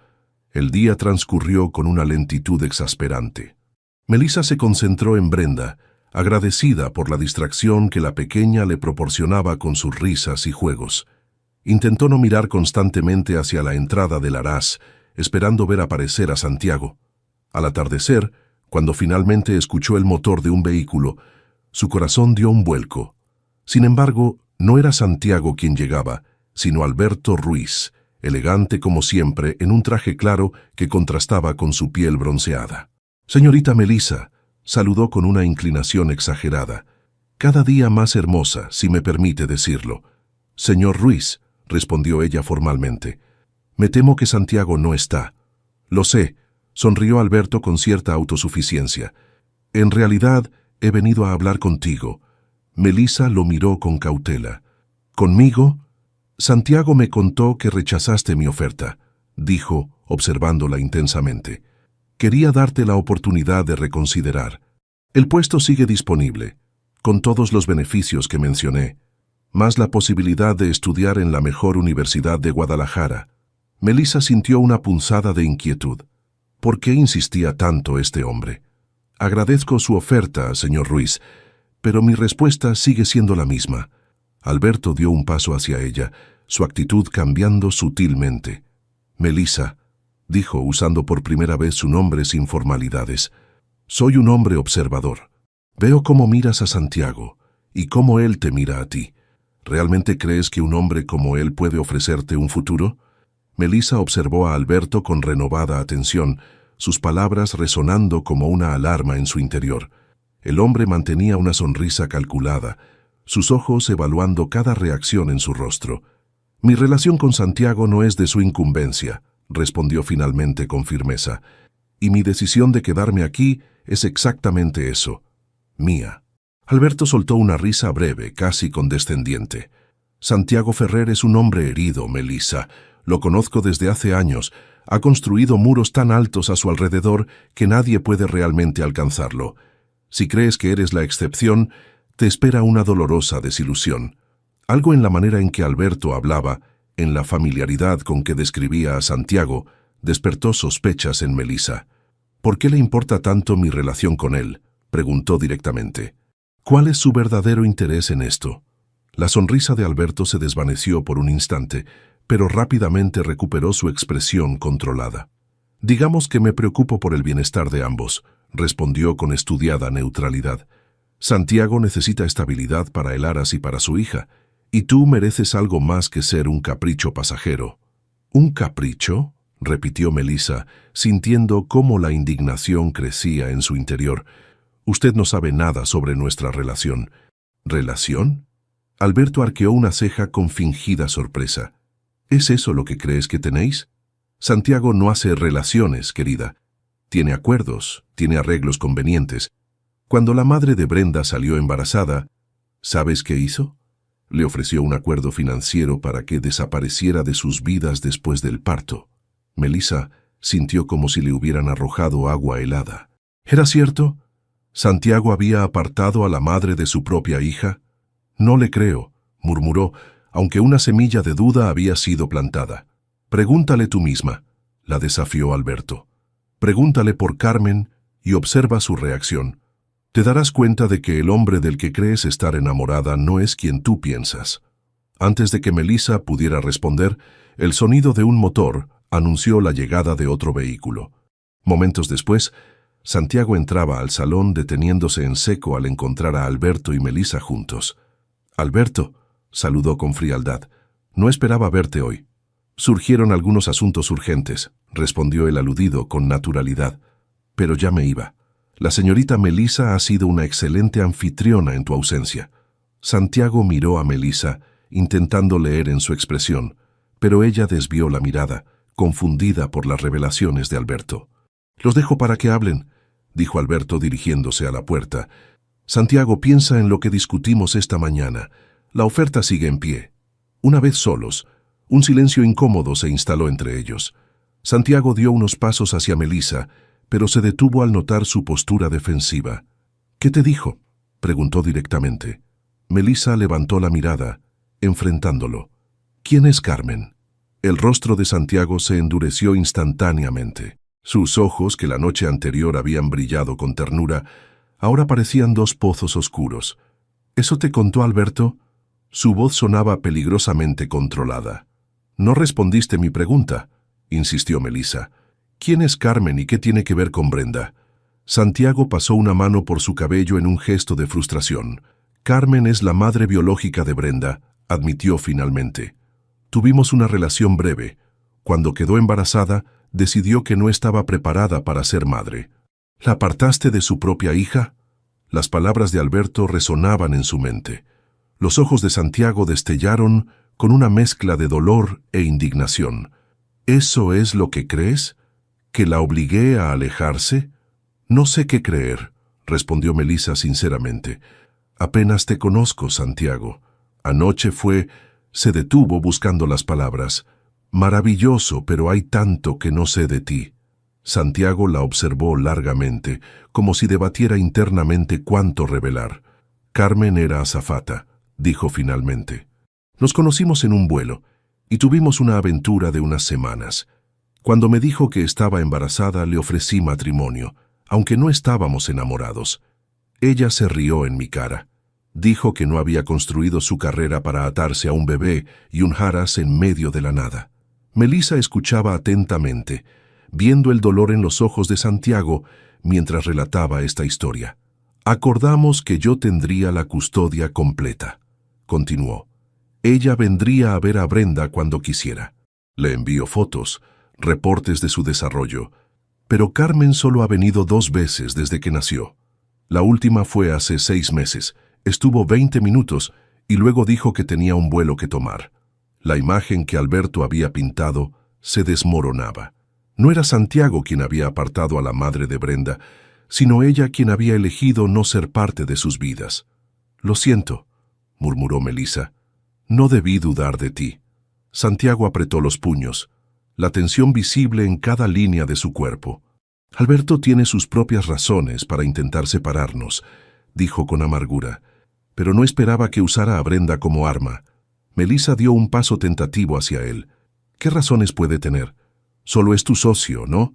El día transcurrió con una lentitud exasperante. Melissa se concentró en Brenda, agradecida por la distracción que la pequeña le proporcionaba con sus risas y juegos. Intentó no mirar constantemente hacia la entrada del Araz, esperando ver aparecer a Santiago. Al atardecer, cuando finalmente escuchó el motor de un vehículo, su corazón dio un vuelco. Sin embargo, no era Santiago quien llegaba, sino Alberto Ruiz, elegante como siempre en un traje claro que contrastaba con su piel bronceada. «Señorita Melissa», saludó con una inclinación exagerada. «Cada día más hermosa, si me permite decirlo». «Señor Ruiz», respondió ella formalmente. «Me temo que Santiago no está». «Lo sé», sonrió Alberto con cierta autosuficiencia. «En realidad, he venido a hablar contigo». Melissa lo miró con cautela. «¿Conmigo?» «Santiago me contó que rechazaste mi oferta», dijo, observándola intensamente. «Quería darte la oportunidad de reconsiderar. El puesto sigue disponible, con todos los beneficios que mencioné, más la posibilidad de estudiar en la mejor universidad de Guadalajara». Melissa sintió una punzada de inquietud. ¿Por qué insistía tanto este hombre? «Agradezco su oferta, señor Ruiz, pero mi respuesta sigue siendo la misma». Alberto dio un paso hacia ella, su actitud cambiando sutilmente. «Melissa», dijo usando por primera vez su nombre sin formalidades, «soy un hombre observador. Veo cómo miras a Santiago y cómo él te mira a ti. ¿Realmente crees que un hombre como él puede ofrecerte un futuro?» Melissa observó a Alberto con renovada atención, sus palabras resonando como una alarma en su interior. El hombre mantenía una sonrisa calculada, sus ojos evaluando cada reacción en su rostro. «Mi relación con Santiago no es de su incumbencia», respondió finalmente con firmeza, «y mi decisión de quedarme aquí es exactamente eso, mía». Alberto soltó una risa breve, casi condescendiente. «Santiago Ferrer es un hombre herido, Melissa. Lo conozco desde hace años. Ha construido muros tan altos a su alrededor que nadie puede realmente alcanzarlo. Si crees que eres la excepción, te espera una dolorosa desilusión». Algo en la manera en que Alberto hablaba, en la familiaridad con que describía a Santiago, despertó sospechas en Melissa. «¿Por qué le importa tanto mi relación con él?», preguntó directamente. «¿Cuál es su verdadero interés en esto?». La sonrisa de Alberto se desvaneció por un instante, pero rápidamente recuperó su expresión controlada. «Digamos que me preocupo por el bienestar de ambos», respondió con estudiada neutralidad. «Santiago necesita estabilidad para el Araz y para su hija, y tú mereces algo más que ser un capricho pasajero». «¿Un capricho?», repitió Melissa, sintiendo cómo la indignación crecía en su interior. «Usted no sabe nada sobre nuestra relación». «¿Relación?». Alberto arqueó una ceja con fingida sorpresa. «¿Es eso lo que crees que tenéis? Santiago no hace relaciones, querida. Tiene acuerdos, tiene arreglos convenientes. Cuando la madre de Brenda salió embarazada, ¿sabes qué hizo? Le ofreció un acuerdo financiero para que desapareciera de sus vidas después del parto». Melissa sintió como si le hubieran arrojado agua helada. «¿Era cierto? ¿Santiago había apartado a la madre de su propia hija?». «No le creo», murmuró, aunque una semilla de duda había sido plantada. «Pregúntale tú misma», la desafió Alberto. «Pregúntale por Carmen y observa su reacción. Te darás cuenta de que el hombre del que crees estar enamorada no es quien tú piensas». Antes de que Melissa pudiera responder, el sonido de un motor anunció la llegada de otro vehículo. Momentos después, Santiago entraba al salón deteniéndose en seco al encontrar a Alberto y Melissa juntos. «Alberto», saludó con frialdad, «no esperaba verte hoy». «Surgieron algunos asuntos urgentes», respondió el aludido con naturalidad. «Pero ya me iba. La señorita Melissa ha sido una excelente anfitriona en tu ausencia». Santiago miró a Melissa, intentando leer en su expresión, pero ella desvió la mirada, confundida por las revelaciones de Alberto. «Los dejo para que hablen», dijo Alberto dirigiéndose a la puerta. «Santiago, piensa en lo que discutimos esta mañana. La oferta sigue en pie». Una vez solos, un silencio incómodo se instaló entre ellos. Santiago dio unos pasos hacia Melissa, pero se detuvo al notar su postura defensiva. «¿Qué te dijo?», preguntó directamente. Melissa levantó la mirada, enfrentándolo. «¿Quién es Carmen?». El rostro de Santiago se endureció instantáneamente. Sus ojos, que la noche anterior habían brillado con ternura, ahora parecían dos pozos oscuros. «¿Eso te contó Alberto?». Su voz sonaba peligrosamente controlada. «No respondiste mi pregunta», insistió Melissa. «¿Quién es Carmen y qué tiene que ver con Brenda?». Santiago pasó una mano por su cabello en un gesto de frustración. «Carmen es la madre biológica de Brenda», admitió finalmente. «Tuvimos una relación breve. Cuando quedó embarazada, decidió que no estaba preparada para ser madre». «¿La apartaste de su propia hija?». Las palabras de Alberto resonaban en su mente. Los ojos de Santiago destellaron con una mezcla de dolor e indignación. «¿Eso es lo que crees? ¿Que la obligué a alejarse?». «No sé qué creer», respondió Melissa sinceramente. «Apenas te conozco, Santiago. Anoche fue...». Se detuvo buscando las palabras. «Maravilloso, pero hay tanto que no sé de ti». Santiago la observó largamente, como si debatiera internamente cuánto revelar. «Carmen era azafata», dijo finalmente. «Nos conocimos en un vuelo, y tuvimos una aventura de unas semanas. Cuando me dijo que estaba embarazada, le ofrecí matrimonio, aunque no estábamos enamorados. Ella se rió en mi cara. Dijo que no había construido su carrera para atarse a un bebé y un haras en medio de la nada». Melissa escuchaba atentamente, viendo el dolor en los ojos de Santiago mientras relataba esta historia. «Acordamos que yo tendría la custodia completa», continuó. «Ella vendría a ver a Brenda cuando quisiera. Le envío fotos, reportes de su desarrollo. Pero Carmen solo ha venido 2 veces desde que nació. La última fue hace 6 meses. Estuvo 20 minutos y luego dijo que tenía un vuelo que tomar». La imagen que Alberto había pintado se desmoronaba. No era Santiago quien había apartado a la madre de Brenda, sino ella quien había elegido no ser parte de sus vidas. «Lo siento», murmuró Melissa. «No debí dudar de ti». Santiago apretó los puños, la tensión visible en cada línea de su cuerpo. «Alberto tiene sus propias razones para intentar separarnos», dijo con amargura, «pero no esperaba que usara a Brenda como arma». Melissa dio un paso tentativo hacia él. «¿Qué razones puede tener? Solo es tu socio, ¿no?».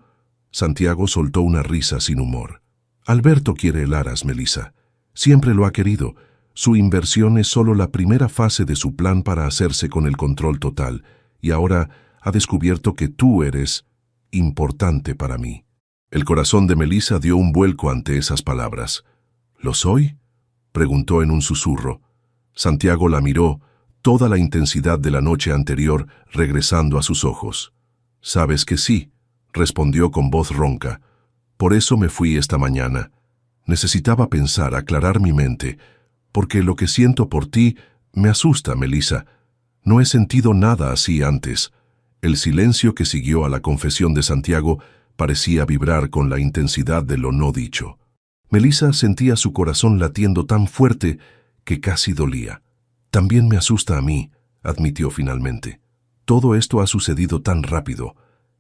Santiago soltó una risa sin humor. «Alberto quiere el Haras, Melissa. Siempre lo ha querido. Su inversión es solo la primera fase de su plan para hacerse con el control total, y ahora ha descubierto que tú eres importante para mí». El corazón de Melissa dio un vuelco ante esas palabras. «¿Lo soy?», preguntó en un susurro. Santiago la miró, toda la intensidad de la noche anterior regresando a sus ojos. «Sabes que sí», respondió con voz ronca. «Por eso me fui esta mañana. Necesitaba pensar, aclarar mi mente, porque lo que siento por ti me asusta, Melissa. No he sentido nada así antes». El silencio que siguió a la confesión de Santiago parecía vibrar con la intensidad de lo no dicho. Melissa sentía su corazón latiendo tan fuerte que casi dolía. «También me asusta a mí», admitió finalmente. «Todo esto ha sucedido tan rápido,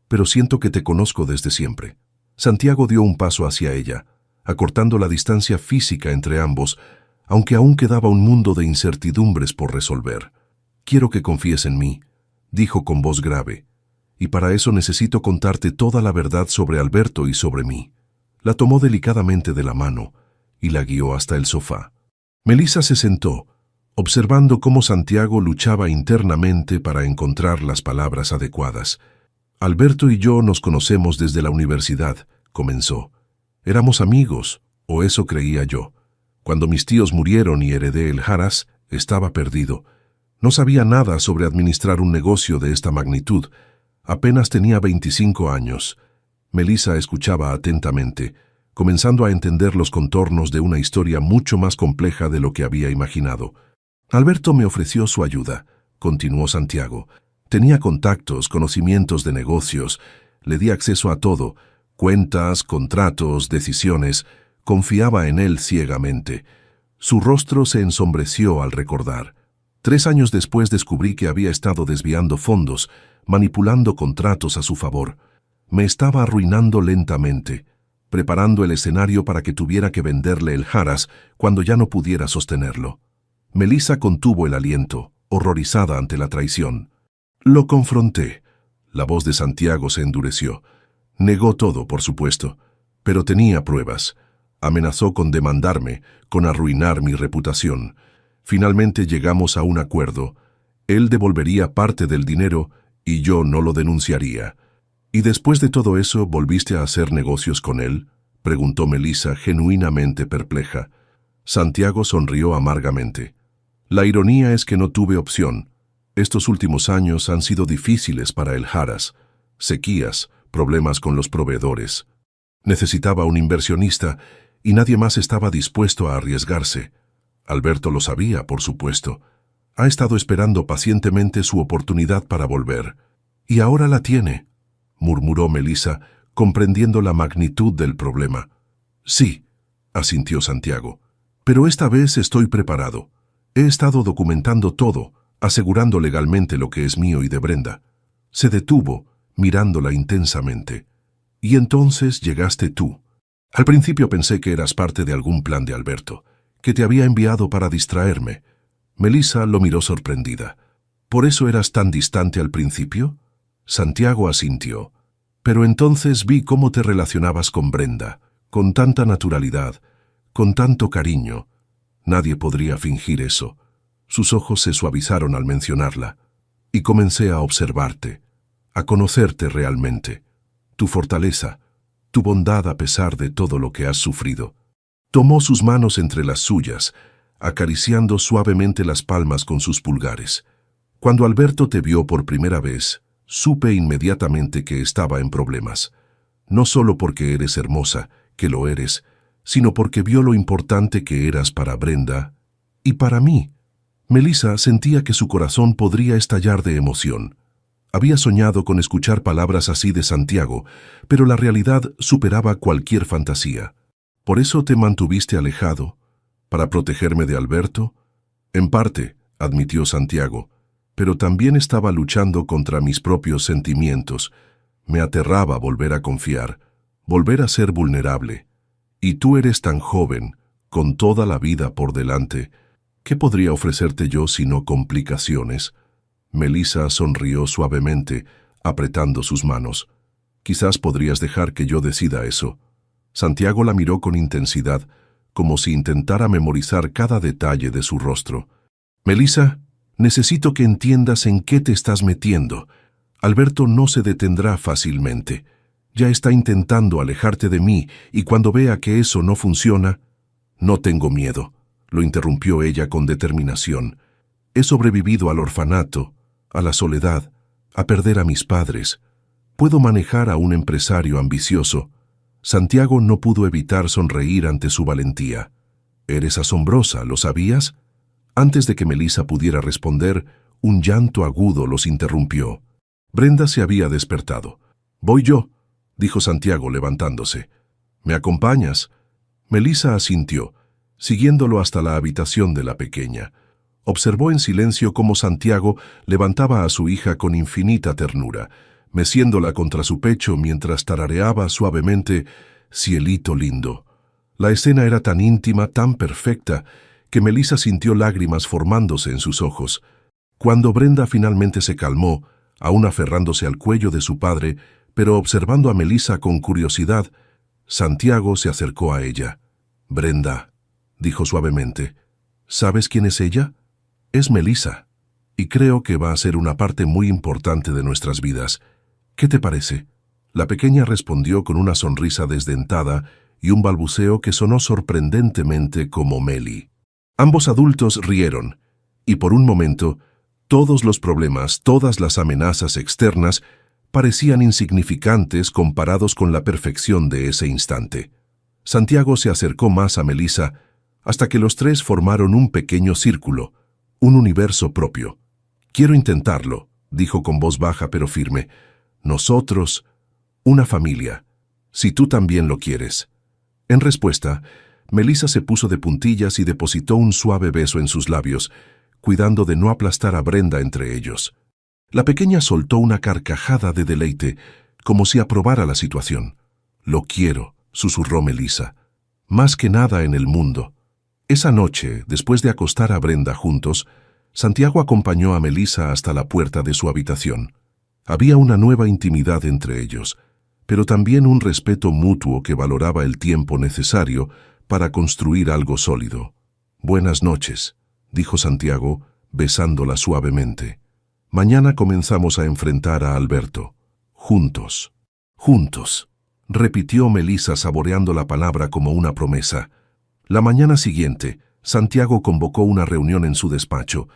pero siento que te conozco desde siempre». Santiago dio un paso hacia ella, acortando la distancia física entre ambos, aunque aún quedaba un mundo de incertidumbres por resolver. «Quiero que confíes en mí», dijo con voz grave, «y para eso necesito contarte toda la verdad sobre Alberto y sobre mí». La tomó delicadamente de la mano y la guió hasta el sofá. Melissa se sentó, observando cómo Santiago luchaba internamente para encontrar las palabras adecuadas. «Alberto y yo nos conocemos desde la universidad», comenzó. Éramos amigos, o eso creía yo. Cuando mis tíos murieron y heredé el Harrah's, estaba perdido. No sabía nada sobre administrar un negocio de esta magnitud. Apenas tenía 25 años. Melissa escuchaba atentamente, comenzando a entender los contornos de una historia mucho más compleja de lo que había imaginado. Alberto me ofreció su ayuda, continuó Santiago. Tenía contactos, conocimientos de negocios, le di acceso a todo, cuentas, contratos, decisiones. Confiaba en él ciegamente. Su rostro se ensombreció al recordar. 3 años después descubrí que había estado desviando fondos, manipulando contratos a su favor. Me estaba arruinando lentamente, preparando el escenario para que tuviera que venderle el Harrah's cuando ya no pudiera sostenerlo. Melissa contuvo el aliento, horrorizada ante la traición. Lo confronté. La voz de Santiago se endureció. Negó todo, por supuesto, pero tenía pruebas. Amenazó con demandarme, con arruinar mi reputación. Finalmente llegamos a un acuerdo. Él devolvería parte del dinero y yo no lo denunciaría. ¿Y después de todo eso volviste a hacer negocios con él?, preguntó Melissa, genuinamente perpleja. Santiago sonrió amargamente. La ironía es que no tuve opción. Estos últimos años han sido difíciles para el Harrah's. Sequías, problemas con los proveedores. Necesitaba un inversionista y nadie más estaba dispuesto a arriesgarse. Alberto lo sabía, por supuesto. Ha estado esperando pacientemente su oportunidad para volver. Y ahora la tiene, murmuró Melissa, comprendiendo la magnitud del problema. Sí, asintió Santiago, pero esta vez estoy preparado. He estado documentando todo, asegurando legalmente lo que es mío y de Brenda. Se detuvo, mirándola intensamente. Y entonces llegaste tú. Al principio pensé que eras parte de algún plan de Alberto, que te había enviado para distraerme. Melissa lo miró sorprendida. ¿Por eso eras tan distante al principio? Santiago asintió. Pero entonces vi cómo te relacionabas con Brenda, con tanta naturalidad, con tanto cariño. Nadie podría fingir eso. Sus ojos se suavizaron al mencionarla. Y comencé a observarte, a conocerte realmente. Tu fortaleza, tu bondad a pesar de todo lo que has sufrido. Tomó sus manos entre las suyas, acariciando suavemente las palmas con sus pulgares. Cuando Alberto te vio por primera vez, supe inmediatamente que estaba en problemas. No solo porque eres hermosa, que lo eres, sino porque vio lo importante que eras para Brenda y para mí. Melissa sentía que su corazón podría estallar de emoción. Había soñado con escuchar palabras así de Santiago, pero la realidad superaba cualquier fantasía. ¿Por eso te mantuviste alejado? ¿Para protegerme de Alberto? En parte, admitió Santiago, pero también estaba luchando contra mis propios sentimientos. Me aterraba volver a confiar, volver a ser vulnerable. Y tú eres tan joven, con toda la vida por delante. ¿Qué podría ofrecerte yo sino complicaciones? Melissa sonrió suavemente, apretando sus manos. Quizás podrías dejar que yo decida eso. Santiago la miró con intensidad, como si intentara memorizar cada detalle de su rostro. Melissa, necesito que entiendas en qué te estás metiendo. Alberto no se detendrá fácilmente. Ya está intentando alejarte de mí, y cuando vea que eso no funciona... No tengo miedo, lo interrumpió ella con determinación. He sobrevivido al orfanato, a la soledad, a perder a mis padres. Puedo manejar a un empresario ambicioso. Santiago no pudo evitar sonreír ante su valentía. Eres asombrosa, ¿lo sabías? Antes de que Melissa pudiera responder, un llanto agudo los interrumpió. Brenda se había despertado. Voy yo, dijo Santiago levantándose. ¿Me acompañas? Melissa asintió, siguiéndolo hasta la habitación de la pequeña. Observó en silencio cómo Santiago levantaba a su hija con infinita ternura, meciéndola contra su pecho mientras tarareaba suavemente «Cielito lindo». La escena era tan íntima, tan perfecta, que Melissa sintió lágrimas formándose en sus ojos. Cuando Brenda finalmente se calmó, aún aferrándose al cuello de su padre, pero observando a Melissa con curiosidad, Santiago se acercó a ella. «Brenda», dijo suavemente, «¿sabes quién es ella? Es Melissa, y creo que va a ser una parte muy importante de nuestras vidas. ¿Qué te parece?» La pequeña respondió con una sonrisa desdentada y un balbuceo que sonó sorprendentemente como Meli. Ambos adultos rieron, y por un momento, todos los problemas, todas las amenazas externas, parecían insignificantes comparados con la perfección de ese instante. Santiago se acercó más a Melissa hasta que los tres formaron un pequeño círculo, un universo propio. «Quiero intentarlo», dijo con voz baja pero firme. «Nosotros, una familia, si tú también lo quieres». En respuesta, Melissa se puso de puntillas y depositó un suave beso en sus labios, cuidando de no aplastar a Brenda entre ellos. La pequeña soltó una carcajada de deleite, como si aprobara la situación. «Lo quiero», susurró Melissa, «más que nada en el mundo». Esa noche, después de acostar a Brenda juntos, Santiago acompañó a Melissa hasta la puerta de su habitación. Había una nueva intimidad entre ellos, pero también un respeto mutuo que valoraba el tiempo necesario para construir algo sólido. «Buenas noches», dijo Santiago, besándola suavemente. «Mañana comenzamos a enfrentar a Alberto. Juntos». «Juntos», repitió Melissa saboreando la palabra como una promesa. La mañana siguiente, Santiago convocó una reunión en su despacho.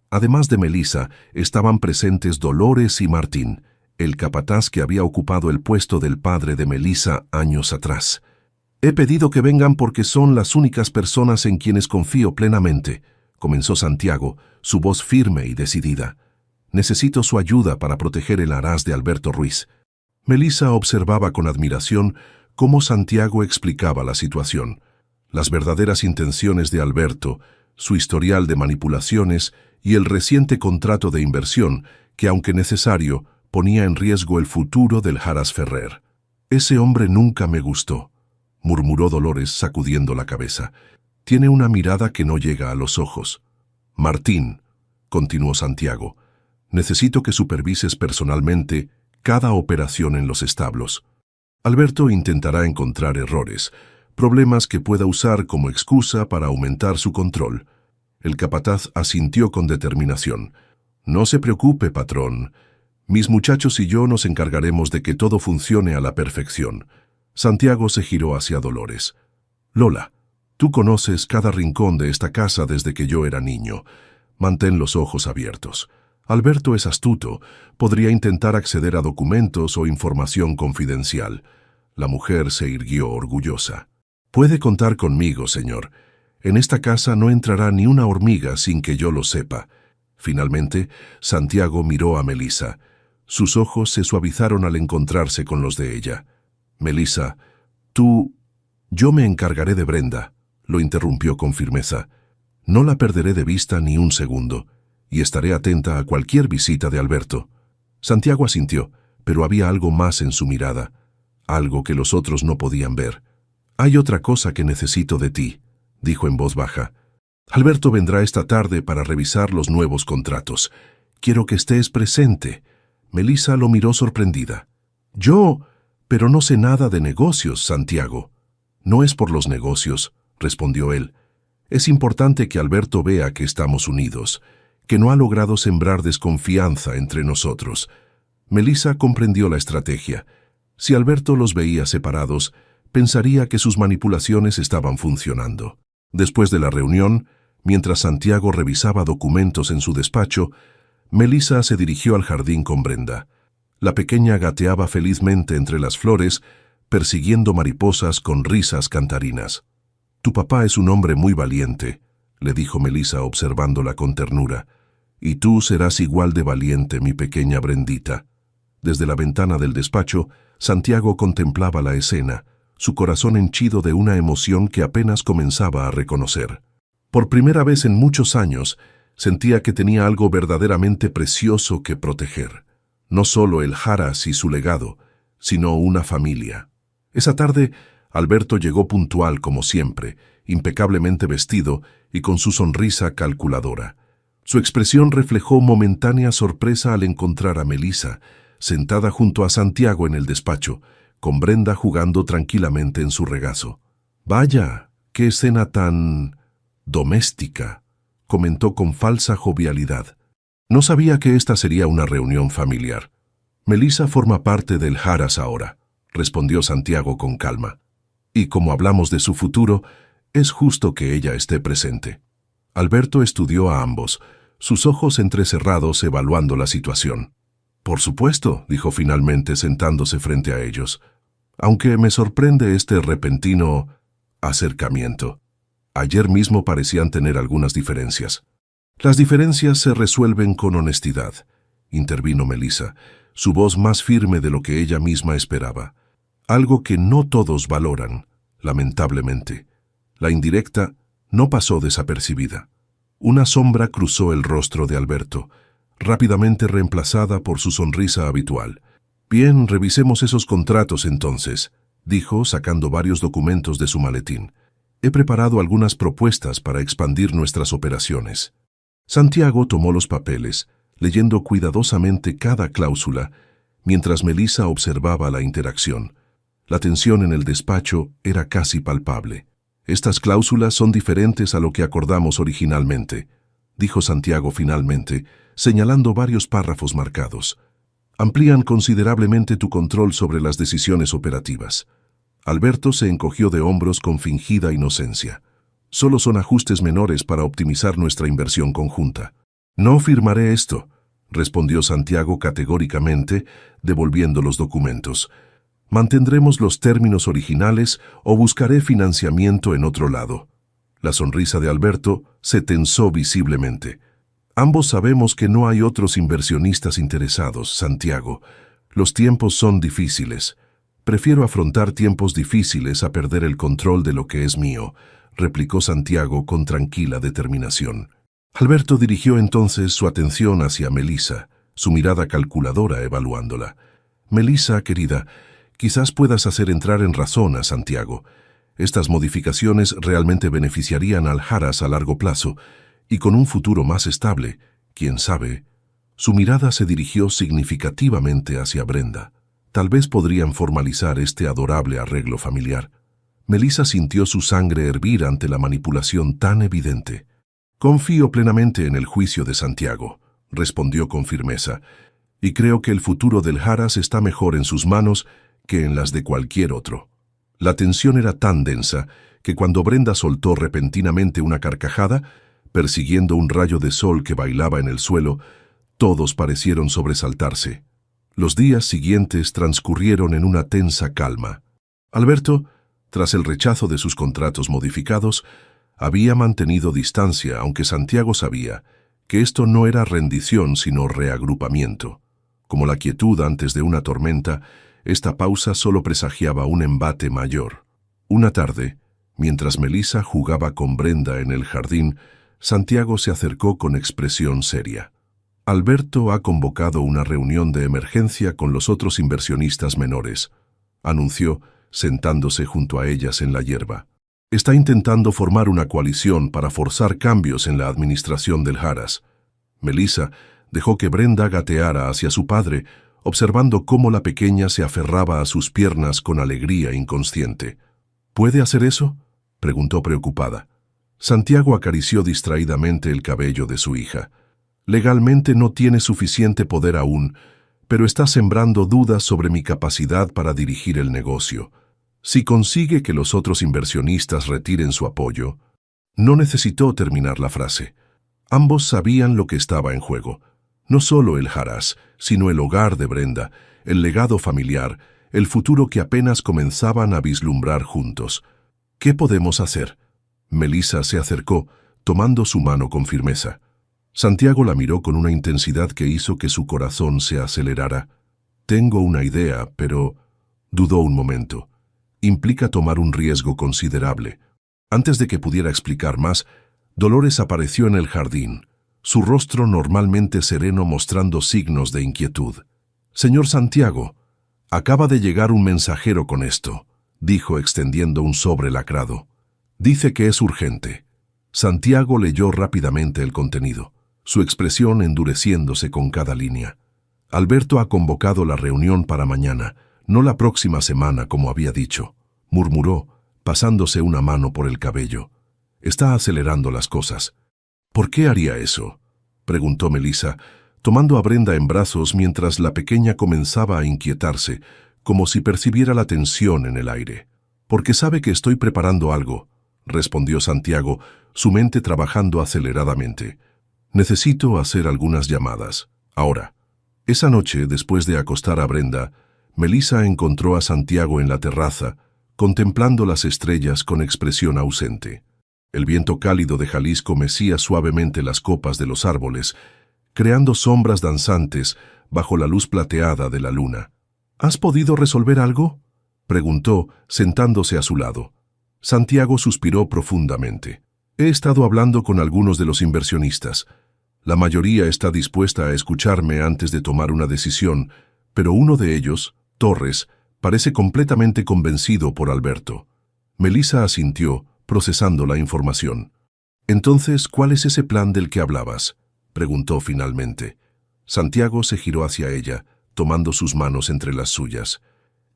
Además de Melissa, estaban presentes Dolores y Martín, el capataz que había ocupado el puesto del padre de Melissa años atrás. «He pedido que vengan porque son las únicas personas en quienes confío plenamente», comenzó Santiago, su voz firme y decidida. «Necesito su ayuda para proteger el haraz de Alberto Ruiz». Melissa observaba con admiración cómo Santiago explicaba la situación. Las verdaderas intenciones de Alberto, su historial de manipulaciones y el reciente contrato de inversión que, aunque necesario, ponía en riesgo el futuro del Haras Ferrer. «Ese hombre nunca me gustó», murmuró Dolores sacudiendo la cabeza. «Tiene una mirada que no llega a los ojos». «Martín», continuó Santiago, «necesito que supervises personalmente cada operación en los establos. Alberto intentará encontrar errores, problemas que pueda usar como excusa para aumentar su control». El capataz asintió con determinación. «No se preocupe, patrón. Mis muchachos y yo nos encargaremos de que todo funcione a la perfección». Santiago se giró hacia Dolores. «Lola, tú conoces cada rincón de esta casa desde que yo era niño. Mantén los ojos abiertos. Alberto es astuto. Podría intentar acceder a documentos o información confidencial». La mujer se irguió orgullosa. «Puede contar conmigo, señor. En esta casa no entrará ni una hormiga sin que yo lo sepa». Finalmente, Santiago miró a Melissa. Sus ojos se suavizaron al encontrarse con los de ella. «Melissa, tú...» «Yo me encargaré de Brenda», lo interrumpió con firmeza. «No la perderé de vista ni un segundo, y estaré atenta a cualquier visita de Alberto». Santiago asintió, pero había algo más en su mirada, algo que los otros no podían ver. «Hay otra cosa que necesito de ti», dijo en voz baja. «Alberto vendrá esta tarde para revisar los nuevos contratos. Quiero que estés presente». Melissa lo miró sorprendida. «Yo, pero no sé nada de negocios, Santiago». «No es por los negocios», respondió él. «Es importante que Alberto vea que estamos unidos, que no ha logrado sembrar desconfianza entre nosotros». Melissa comprendió la estrategia. Si Alberto los veía separados, pensaría que sus manipulaciones estaban funcionando. Después de la reunión, mientras Santiago revisaba documentos en su despacho, Melissa se dirigió al jardín con Brenda. La pequeña gateaba felizmente entre las flores, persiguiendo mariposas con risas cantarinas. «Tu papá es un hombre muy valiente», le dijo Melissa observándola con ternura. «Y tú serás igual de valiente, mi pequeña Brendita». Desde la ventana del despacho, Santiago contemplaba la escena, su corazón henchido de una emoción que apenas comenzaba a reconocer. Por primera vez en muchos años, sentía que tenía algo verdaderamente precioso que proteger. No solo el Haras y su legado, sino una familia. Esa tarde, Alberto llegó puntual como siempre, impecablemente vestido y con su sonrisa calculadora. Su expresión reflejó momentánea sorpresa al encontrar a Melissa, sentada junto a Santiago en el despacho, con Brenda jugando tranquilamente en su regazo. «Vaya, qué escena tan... doméstica», comentó con falsa jovialidad. «No sabía que esta sería una reunión familiar». «Melissa forma parte del Haras ahora», respondió Santiago con calma. Y como hablamos de su futuro, es justo que ella esté presente. Alberto estudió a ambos, sus ojos entrecerrados evaluando la situación. Por supuesto, dijo finalmente sentándose frente a ellos, aunque me sorprende este repentino acercamiento. Ayer mismo parecían tener algunas diferencias. Las diferencias se resuelven con honestidad, intervino Melissa, su voz más firme de lo que ella misma esperaba. Algo que no todos valoran, lamentablemente. La indirecta no pasó desapercibida. Una sombra cruzó el rostro de Alberto, rápidamente reemplazada por su sonrisa habitual. Bien, revisemos esos contratos entonces, dijo, sacando varios documentos de su maletín. He preparado algunas propuestas para expandir nuestras operaciones. Santiago tomó los papeles, leyendo cuidadosamente cada cláusula, mientras Melissa observaba la interacción. La tensión en el despacho era casi palpable. Estas cláusulas son diferentes a lo que acordamos originalmente, dijo Santiago finalmente, señalando varios párrafos marcados. Amplían considerablemente tu control sobre las decisiones operativas. Alberto se encogió de hombros con fingida inocencia. Solo son ajustes menores para optimizar nuestra inversión conjunta. No firmaré esto, respondió Santiago categóricamente, devolviendo los documentos. Mantendremos los términos originales o buscaré financiamiento en otro lado. La sonrisa de Alberto se tensó visiblemente. Ambos sabemos que no hay otros inversionistas interesados, Santiago. Los tiempos son difíciles. Prefiero afrontar tiempos difíciles a perder el control de lo que es mío, replicó Santiago con tranquila determinación. Alberto dirigió entonces su atención hacia Melissa, su mirada calculadora evaluándola. Melissa, querida, quizás puedas hacer entrar en razón a Santiago. Estas modificaciones realmente beneficiarían al Haras a largo plazo, y con un futuro más estable, quién sabe. Su mirada se dirigió significativamente hacia Brenda. Tal vez podrían formalizar este adorable arreglo familiar. Melissa sintió su sangre hervir ante la manipulación tan evidente. Confío plenamente en el juicio de Santiago, respondió con firmeza, y creo que el futuro del Haras está mejor en sus manos que en las de cualquier otro. La tensión era tan densa que cuando Brenda soltó repentinamente una carcajada, persiguiendo un rayo de sol que bailaba en el suelo, todos parecieron sobresaltarse. Los días siguientes transcurrieron en una tensa calma. Alberto, tras el rechazo de sus contratos modificados, había mantenido distancia, aunque Santiago sabía que esto no era rendición sino reagrupamiento. Como la quietud antes de una tormenta, esta pausa solo presagiaba un embate mayor. Una tarde, mientras Melissa jugaba con Brenda en el jardín, Santiago se acercó con expresión seria. Alberto ha convocado una reunión de emergencia con los otros inversionistas menores, anunció, sentándose junto a ellas en la hierba. Está intentando formar una coalición para forzar cambios en la administración del Haras. Melissa dejó que Brenda gateara hacia su padre, observando cómo la pequeña se aferraba a sus piernas con alegría inconsciente. ¿Puede hacer eso?, preguntó preocupada. Santiago acarició distraídamente el cabello de su hija. Legalmente no tiene suficiente poder aún, pero está sembrando dudas sobre mi capacidad para dirigir el negocio. Si consigue que los otros inversionistas retiren su apoyo... No necesitó terminar la frase. Ambos sabían lo que estaba en juego. No solo el Haras, sino el hogar de Brenda, el legado familiar, el futuro que apenas comenzaban a vislumbrar juntos. ¿Qué podemos hacer? Melissa se acercó, tomando su mano con firmeza. Santiago la miró con una intensidad que hizo que su corazón se acelerara. Tengo una idea, pero... Dudó un momento. Implica tomar un riesgo considerable. Antes de que pudiera explicar más, Dolores apareció en el jardín, su rostro normalmente sereno mostrando signos de inquietud. «Señor Santiago, acaba de llegar un mensajero con esto», dijo extendiendo un sobre lacrado. «Dice que es urgente». Santiago leyó rápidamente el contenido, su expresión endureciéndose con cada línea. «Alberto ha convocado la reunión para mañana, no la próxima semana como había dicho», murmuró, pasándose una mano por el cabello. «Está acelerando las cosas». «¿Por qué haría eso?», preguntó Melissa, tomando a Brenda en brazos mientras la pequeña comenzaba a inquietarse, como si percibiera la tensión en el aire. Porque sabe que estoy preparando algo, respondió Santiago, su mente trabajando aceleradamente. Necesito hacer algunas llamadas. Ahora. Esa noche, después de acostar a Brenda, Melissa encontró a Santiago en la terraza, contemplando las estrellas con expresión ausente. El viento cálido de Jalisco mecía suavemente las copas de los árboles, creando sombras danzantes bajo la luz plateada de la luna. ¿Has podido resolver algo?, preguntó, sentándose a su lado. Santiago suspiró profundamente. He estado hablando con algunos de los inversionistas. La mayoría está dispuesta a escucharme antes de tomar una decisión, pero uno de ellos, Torres, parece completamente convencido por Alberto. Melissa asintió, procesando la información. Entonces, ¿cuál es ese plan del que hablabas?, preguntó finalmente. Santiago se giró hacia ella, tomando sus manos entre las suyas.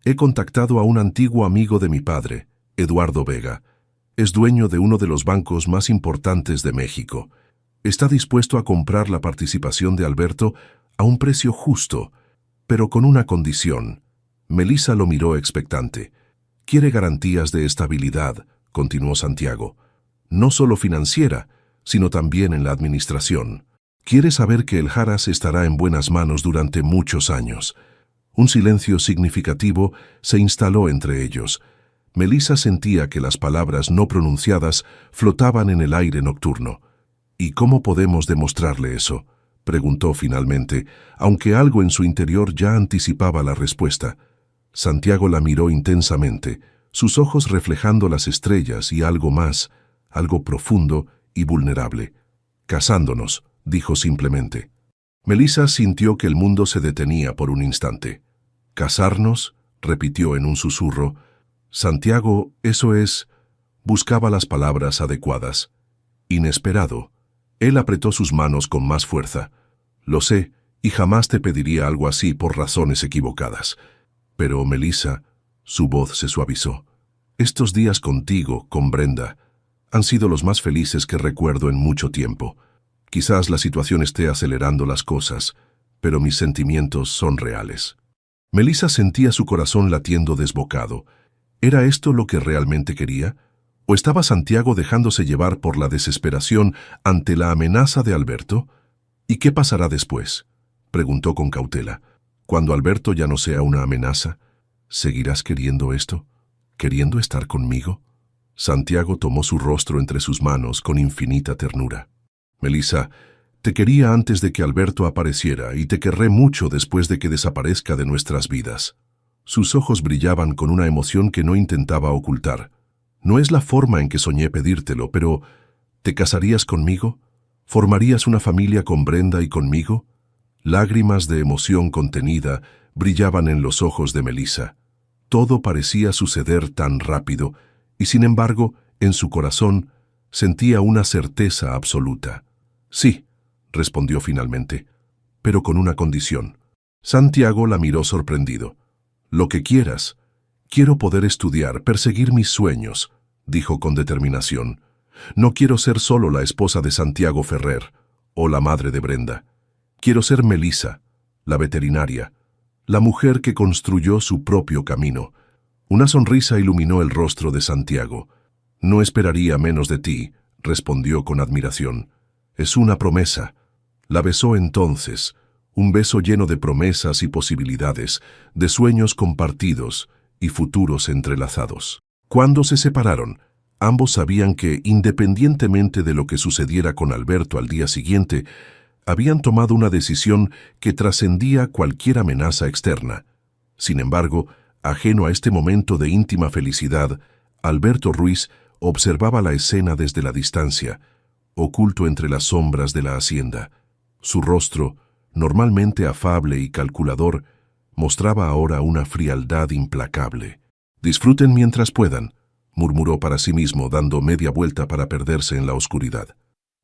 He contactado a un antiguo amigo de mi padre, Eduardo Vega. Es dueño de uno de los bancos más importantes de México. Está dispuesto a comprar la participación de Alberto a un precio justo, pero con una condición. Melissa lo miró expectante. Quiere garantías de estabilidad, continuó Santiago. No solo financiera, sino también en la administración. Quiere saber que el Jaras estará en buenas manos durante muchos años. Un silencio significativo se instaló entre ellos. Melissa sentía que las palabras no pronunciadas flotaban en el aire nocturno. ¿Y cómo podemos demostrarle eso?, preguntó finalmente, aunque algo en su interior ya anticipaba la respuesta. Santiago la miró intensamente, sus ojos reflejando las estrellas y algo más, algo profundo y vulnerable. Casándonos, dijo simplemente. Melissa sintió que el mundo se detenía por un instante. ¿Casarnos?, repitió en un susurro. Santiago, eso es... Buscaba las palabras adecuadas. Inesperado. Él apretó sus manos con más fuerza. Lo sé, y jamás te pediría algo así por razones equivocadas. Pero, Melissa, su voz se suavizó. Estos días contigo, con Brenda, han sido los más felices que recuerdo en mucho tiempo. Quizás la situación esté acelerando las cosas, pero mis sentimientos son reales. Melissa sentía su corazón latiendo desbocado. ¿Era esto lo que realmente quería? ¿O estaba Santiago dejándose llevar por la desesperación ante la amenaza de Alberto? ¿Y qué pasará después?, preguntó con cautela. Cuando Alberto ya no sea una amenaza, ¿seguirás queriendo esto? ¿Queriendo estar conmigo? Santiago tomó su rostro entre sus manos con infinita ternura. Melissa, te quería antes de que Alberto apareciera y te querré mucho después de que desaparezca de nuestras vidas. Sus ojos brillaban con una emoción que no intentaba ocultar. No es la forma en que soñé pedírtelo, pero ¿te casarías conmigo? ¿Formarías una familia con Brenda y conmigo? Lágrimas de emoción contenida brillaban en los ojos de Melissa. Todo parecía suceder tan rápido, y sin embargo, en su corazón, sentía una certeza absoluta. Sí, respondió finalmente, pero con una condición. Santiago la miró sorprendido. Lo que quieras. Quiero poder estudiar, perseguir mis sueños, dijo con determinación. No quiero ser solo la esposa de Santiago Ferrer o la madre de Brenda. Quiero ser Melissa, la veterinaria, la mujer que construyó su propio camino. Una sonrisa iluminó el rostro de Santiago. No esperaría menos de ti, respondió con admiración. Es una promesa. La besó entonces, un beso lleno de promesas y posibilidades, de sueños compartidos y futuros entrelazados. Cuando se separaron, ambos sabían que, independientemente de lo que sucediera con Alberto al día siguiente, habían tomado una decisión que trascendía cualquier amenaza externa. Sin embargo, ajeno a este momento de íntima felicidad, Alberto Ruiz observaba la escena desde la distancia, oculto entre las sombras de la hacienda. Su rostro, normalmente afable y calculador, mostraba ahora una frialdad implacable. «Disfruten mientras puedan», murmuró para sí mismo, dando media vuelta para perderse en la oscuridad.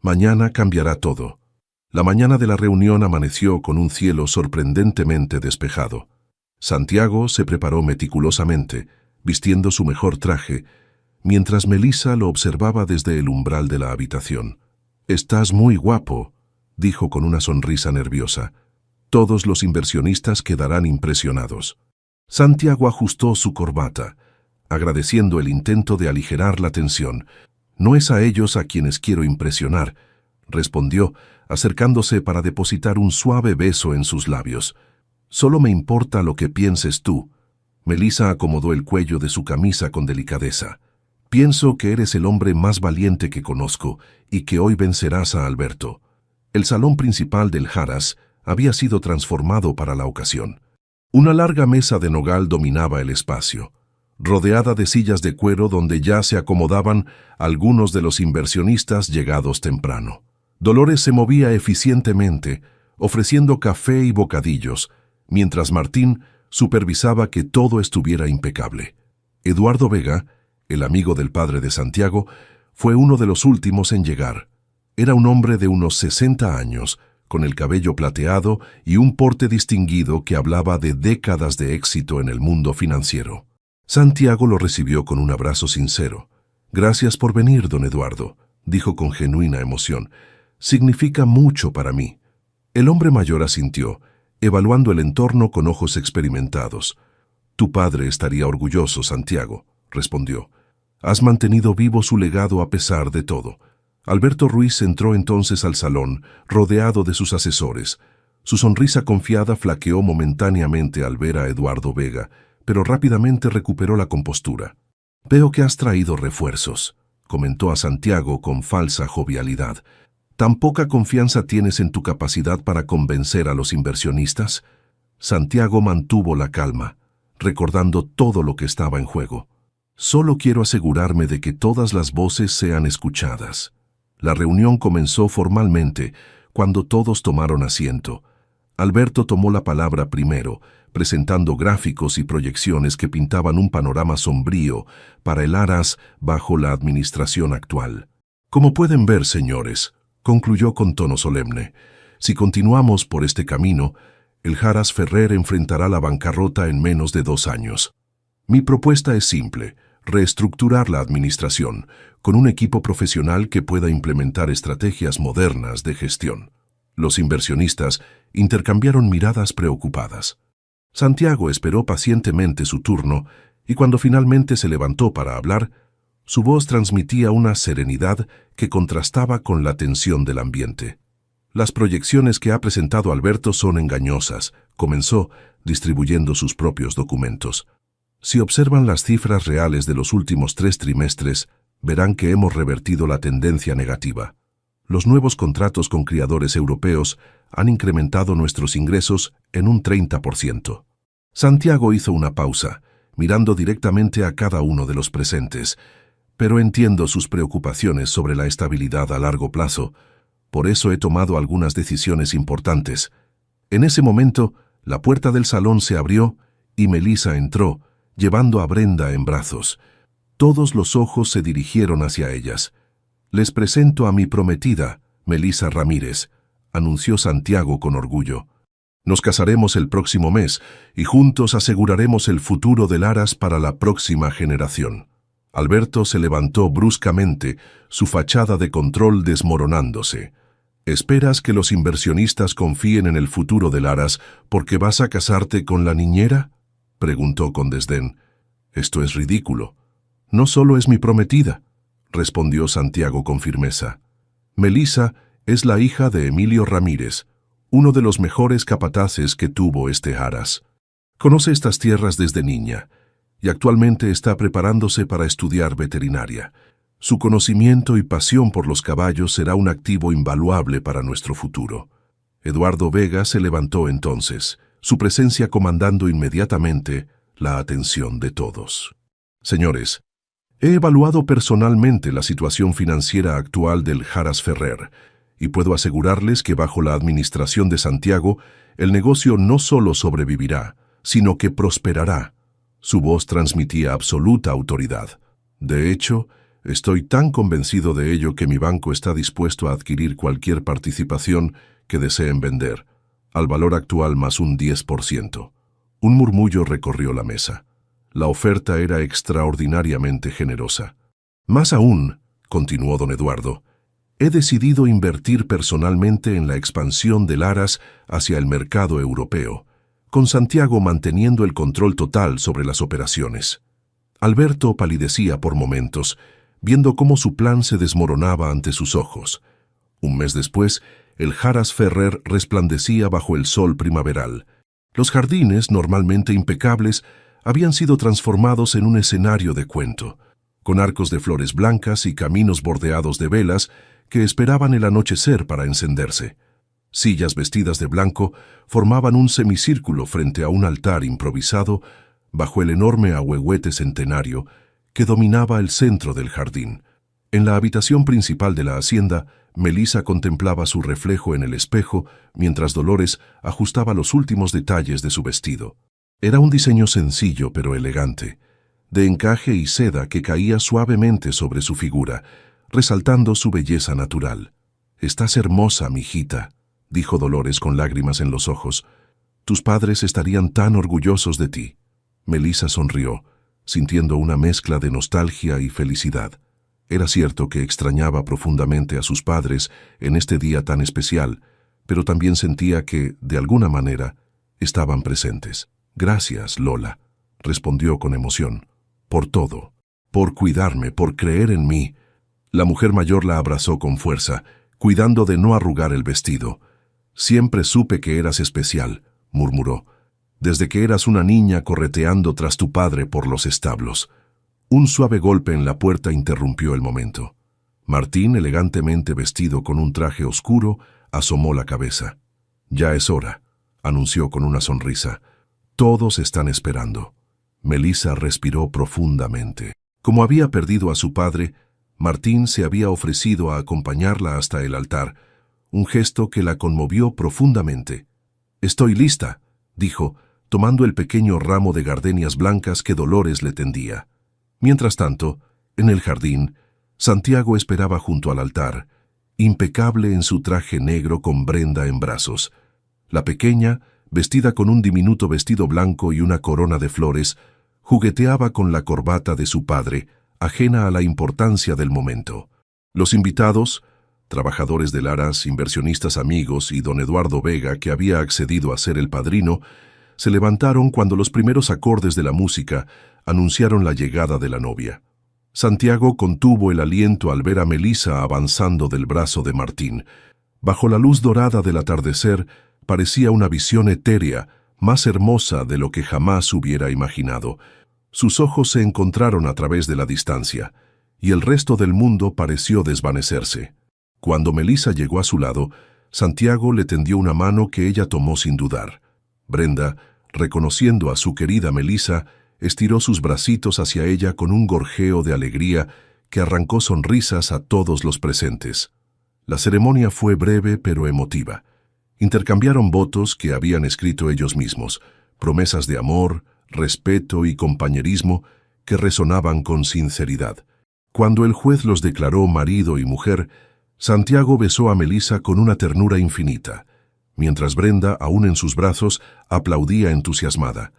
«Mañana cambiará todo». La mañana de la reunión amaneció con un cielo sorprendentemente despejado. Santiago se preparó meticulosamente, vistiendo su mejor traje, mientras Melissa lo observaba desde el umbral de la habitación. «Estás muy guapo», dijo con una sonrisa nerviosa. «Todos los inversionistas quedarán impresionados». Santiago ajustó su corbata. agradeciendo el intento de aligerar la tensión. «No es a ellos a quienes quiero impresionar», respondió, acercándose para depositar un suave beso en sus labios. «Solo me importa lo que pienses tú». Melissa acomodó el cuello de su camisa con delicadeza. «Pienso que eres el hombre más valiente que conozco y que hoy vencerás a Alberto». El salón principal del Harrah's había sido transformado para la ocasión. Una larga mesa de nogal dominaba el espacio, rodeada de sillas de cuero donde ya se acomodaban algunos de los inversionistas llegados temprano. Dolores se movía eficientemente, ofreciendo café y bocadillos, mientras Martín supervisaba que todo estuviera impecable. Eduardo Vega, el amigo del padre de Santiago, fue uno de los últimos en llegar. Era un hombre de unos 60 años, con el cabello plateado y un porte distinguido que hablaba de décadas de éxito en el mundo financiero. Santiago lo recibió con un abrazo sincero. «Gracias por venir, don Eduardo», dijo con genuina emoción. «Significa mucho para mí». El hombre mayor asintió, evaluando el entorno con ojos experimentados. «Tu padre estaría orgulloso, Santiago», respondió. «Has mantenido vivo su legado a pesar de todo». Alberto Ruiz entró entonces al salón, rodeado de sus asesores. Su sonrisa confiada flaqueó momentáneamente al ver a Eduardo Vega, pero rápidamente recuperó la compostura. «Veo que has traído refuerzos», comentó a Santiago con falsa jovialidad. «¿Tan poca confianza tienes en tu capacidad para convencer a los inversionistas?» Santiago mantuvo la calma, recordando todo lo que estaba en juego. «Solo quiero asegurarme de que todas las voces sean escuchadas». La reunión comenzó formalmente, cuando todos tomaron asiento. Alberto tomó la palabra primero, presentando gráficos y proyecciones que pintaban un panorama sombrío para el Harrah's bajo la administración actual. «Como pueden ver, señores», concluyó con tono solemne, «si continuamos por este camino, el Harrah's Ferrer enfrentará la bancarrota en menos de 2 años. Mi propuesta es simple: reestructurar la administración, con un equipo profesional que pueda implementar estrategias modernas de gestión». Los inversionistas intercambiaron miradas preocupadas. Santiago esperó pacientemente su turno y cuando finalmente se levantó para hablar, su voz transmitía una serenidad que contrastaba con la tensión del ambiente. «Las proyecciones que ha presentado Alberto son engañosas», comenzó, distribuyendo sus propios documentos. «Si observan las cifras reales de los últimos 3 trimestres, verán que hemos revertido la tendencia negativa. Los nuevos contratos con criadores europeos han incrementado nuestros ingresos en un 30%. Santiago hizo una pausa, mirando directamente a cada uno de los presentes. «Pero entiendo sus preocupaciones sobre la estabilidad a largo plazo. Por eso he tomado algunas decisiones importantes». En ese momento, la puerta del salón se abrió y Melissa entró, llevando a Brenda en brazos. Todos los ojos se dirigieron hacia ellas. «Les presento a mi prometida, Melissa Ramírez», anunció Santiago con orgullo. «Nos casaremos el próximo mes y juntos aseguraremos el futuro del Harrah's para la próxima generación». Alberto se levantó bruscamente, su fachada de control desmoronándose. «¿Esperas que los inversionistas confíen en el futuro del Harrah's porque vas a casarte con la niñera?», preguntó con desdén. «Esto es ridículo». «No solo es mi prometida», respondió Santiago con firmeza. «Melissa es la hija de Emilio Ramírez, uno de los mejores capataces que tuvo este Harrah's. Conoce estas tierras desde niña y actualmente está preparándose para estudiar veterinaria. Su conocimiento y pasión por los caballos será un activo invaluable para nuestro futuro». Eduardo Vega se levantó entonces, su presencia comandando inmediatamente la atención de todos. «Señores, he evaluado personalmente la situación financiera actual del Harrah's Ferrer y puedo asegurarles que bajo la administración de Santiago, el negocio no solo sobrevivirá, sino que prosperará». Su voz transmitía absoluta autoridad. «De hecho, estoy tan convencido de ello que mi banco está dispuesto a adquirir cualquier participación que deseen vender, al valor actual más un 10%. Un murmullo recorrió la mesa. La oferta era extraordinariamente generosa. «Más aún», continuó don Eduardo, «he decidido invertir personalmente en la expansión del Harrah's hacia el mercado europeo, con Santiago manteniendo el control total sobre las operaciones». Alberto palidecía por momentos, viendo cómo su plan se desmoronaba ante sus ojos. Un mes después, el Jarras Ferrer resplandecía bajo el sol primaveral. Los jardines, normalmente impecables, habían sido transformados en un escenario de cuento, con arcos de flores blancas y caminos bordeados de velas que esperaban el anochecer para encenderse. Sillas vestidas de blanco formaban un semicírculo frente a un altar improvisado bajo el enorme ahuehuete centenario que dominaba el centro del jardín. En la habitación principal de la hacienda, Melissa contemplaba su reflejo en el espejo mientras Dolores ajustaba los últimos detalles de su vestido. Era un diseño sencillo pero elegante, de encaje y seda que caía suavemente sobre su figura, resaltando su belleza natural. «Estás hermosa, mijita», dijo Dolores con lágrimas en los ojos. «Tus padres estarían tan orgullosos de ti». Melissa sonrió, sintiendo una mezcla de nostalgia y felicidad. Era cierto que extrañaba profundamente a sus padres en este día tan especial, pero también sentía que, de alguna manera, estaban presentes. «Gracias, Lola», respondió con emoción. «Por todo. Por cuidarme, por creer en mí». La mujer mayor la abrazó con fuerza, cuidando de no arrugar el vestido. «Siempre supe que eras especial», murmuró, «desde que eras una niña correteando tras tu padre por los establos». Un suave golpe en la puerta interrumpió el momento. Martín, elegantemente vestido con un traje oscuro, asomó la cabeza. «Ya es hora», anunció con una sonrisa. «Todos están esperando». Melissa respiró profundamente. Como había perdido a su padre, Martín se había ofrecido a acompañarla hasta el altar, un gesto que la conmovió profundamente. «Estoy lista», dijo, tomando el pequeño ramo de gardenias blancas que Dolores le tendía. Mientras tanto, en el jardín, Santiago esperaba junto al altar, impecable en su traje negro con Brenda en brazos. La pequeña, vestida con un diminuto vestido blanco y una corona de flores, jugueteaba con la corbata de su padre, ajena a la importancia del momento. Los invitados, trabajadores del Aras, inversionistas amigos y don Eduardo Vega, que había accedido a ser el padrino, se levantaron cuando los primeros acordes de la música anunciaron la llegada de la novia. Santiago contuvo el aliento al ver a Melissa avanzando del brazo de Martín. Bajo la luz dorada del atardecer, parecía una visión etérea, más hermosa de lo que jamás hubiera imaginado. Sus ojos se encontraron a través de la distancia, y el resto del mundo pareció desvanecerse. Cuando Melissa llegó a su lado, Santiago le tendió una mano que ella tomó sin dudar. Brenda, reconociendo a su querida Melissa, estiró sus bracitos hacia ella con un gorjeo de alegría que arrancó sonrisas a todos los presentes. La ceremonia fue breve pero emotiva. Intercambiaron votos que habían escrito ellos mismos, promesas de amor, respeto y compañerismo que resonaban con sinceridad. Cuando el juez los declaró marido y mujer, Santiago besó a Melissa con una ternura infinita, mientras Brenda, aún en sus brazos, aplaudía entusiasmada.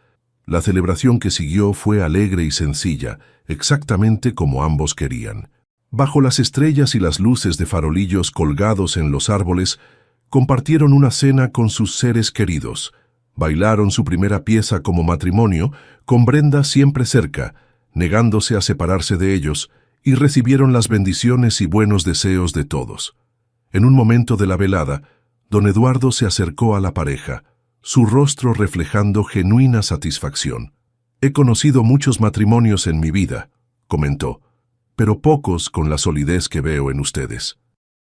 La celebración que siguió fue alegre y sencilla, exactamente como ambos querían. Bajo las estrellas y las luces de farolillos colgados en los árboles, compartieron una cena con sus seres queridos. Bailaron su primera pieza como matrimonio, con Brenda siempre cerca, negándose a separarse de ellos, y recibieron las bendiciones y buenos deseos de todos. En un momento de la velada, don Eduardo se acercó a la pareja, su rostro reflejando genuina satisfacción. «He conocido muchos matrimonios en mi vida», comentó, «pero pocos con la solidez que veo en ustedes.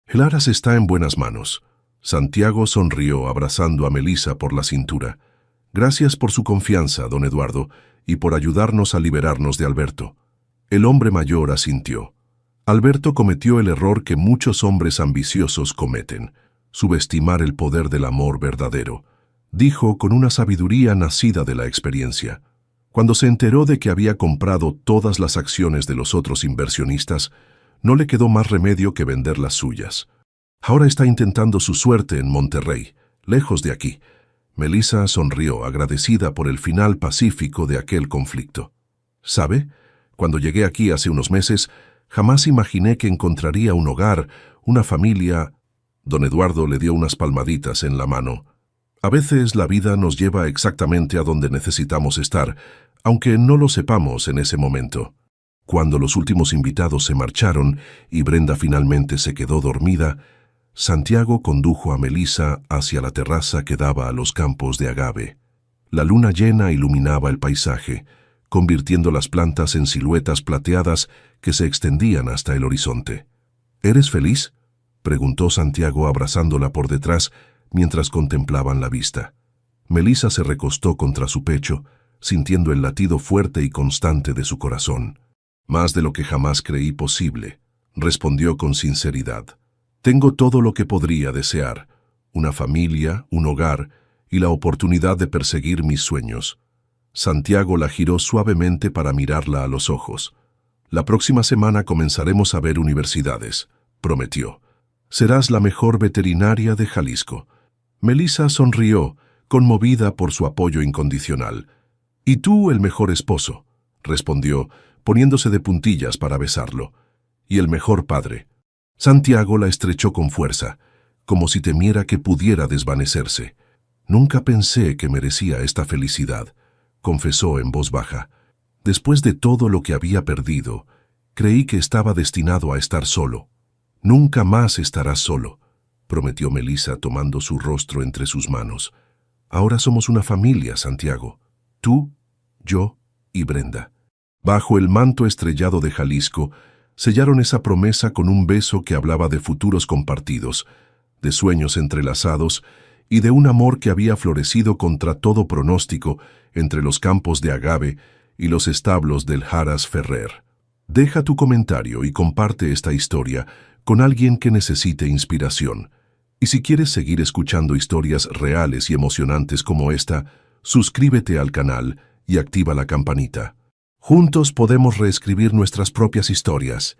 El Aras está en buenas manos». Santiago sonrió abrazando a Melissa por la cintura. «Gracias por su confianza, don Eduardo, y por ayudarnos a liberarnos de Alberto». El hombre mayor asintió. Alberto cometió el error que muchos hombres ambiciosos cometen, subestimar el poder del amor verdadero, dijo con una sabiduría nacida de la experiencia. Cuando se enteró de que había comprado todas las acciones de los otros inversionistas, no le quedó más remedio que vender las suyas. Ahora está intentando su suerte en Monterrey, lejos de aquí. Melissa sonrió, agradecida por el final pacífico de aquel conflicto. «¿Sabe? Cuando llegué aquí hace unos meses, jamás imaginé que encontraría un hogar, una familia». Don Eduardo le dio unas palmaditas en la mano. «A veces la vida nos lleva exactamente a donde necesitamos estar, aunque no lo sepamos en ese momento. Cuando los últimos invitados se marcharon y Brenda finalmente se quedó dormida, Santiago condujo a Melissa hacia la terraza que daba a los campos de agave. La luna llena iluminaba el paisaje, convirtiendo las plantas en siluetas plateadas que se extendían hasta el horizonte. ¿Eres feliz?, preguntó Santiago abrazándola por detrás mientras contemplaban la vista. Melissa se recostó contra su pecho, sintiendo el latido fuerte y constante de su corazón. «Más de lo que jamás creí posible», respondió con sinceridad. «Tengo todo lo que podría desear, una familia, un hogar y la oportunidad de perseguir mis sueños». Santiago la giró suavemente para mirarla a los ojos. «La próxima semana comenzaremos a ver universidades», prometió. «Serás la mejor veterinaria de Jalisco». Melissa sonrió, conmovida por su apoyo incondicional. «Y tú el mejor esposo», respondió, poniéndose de puntillas para besarlo. «Y el mejor padre». Santiago la estrechó con fuerza, como si temiera que pudiera desvanecerse. «Nunca pensé que merecía esta felicidad», confesó en voz baja. «Después de todo lo que había perdido, creí que estaba destinado a estar solo». «Nunca más estarás solo», prometió Melissa tomando su rostro entre sus manos. «Ahora somos una familia, Santiago. Tú, yo y Brenda». Bajo el manto estrellado de Jalisco, sellaron esa promesa con un beso que hablaba de futuros compartidos, de sueños entrelazados y de un amor que había florecido contra todo pronóstico entre los campos de agave y los establos del Haras Ferrer. Deja tu comentario y comparte esta historia con alguien que necesite inspiración. Y si quieres seguir escuchando historias reales y emocionantes como esta, suscríbete al canal y activa la campanita. Juntos podemos reescribir nuestras propias historias.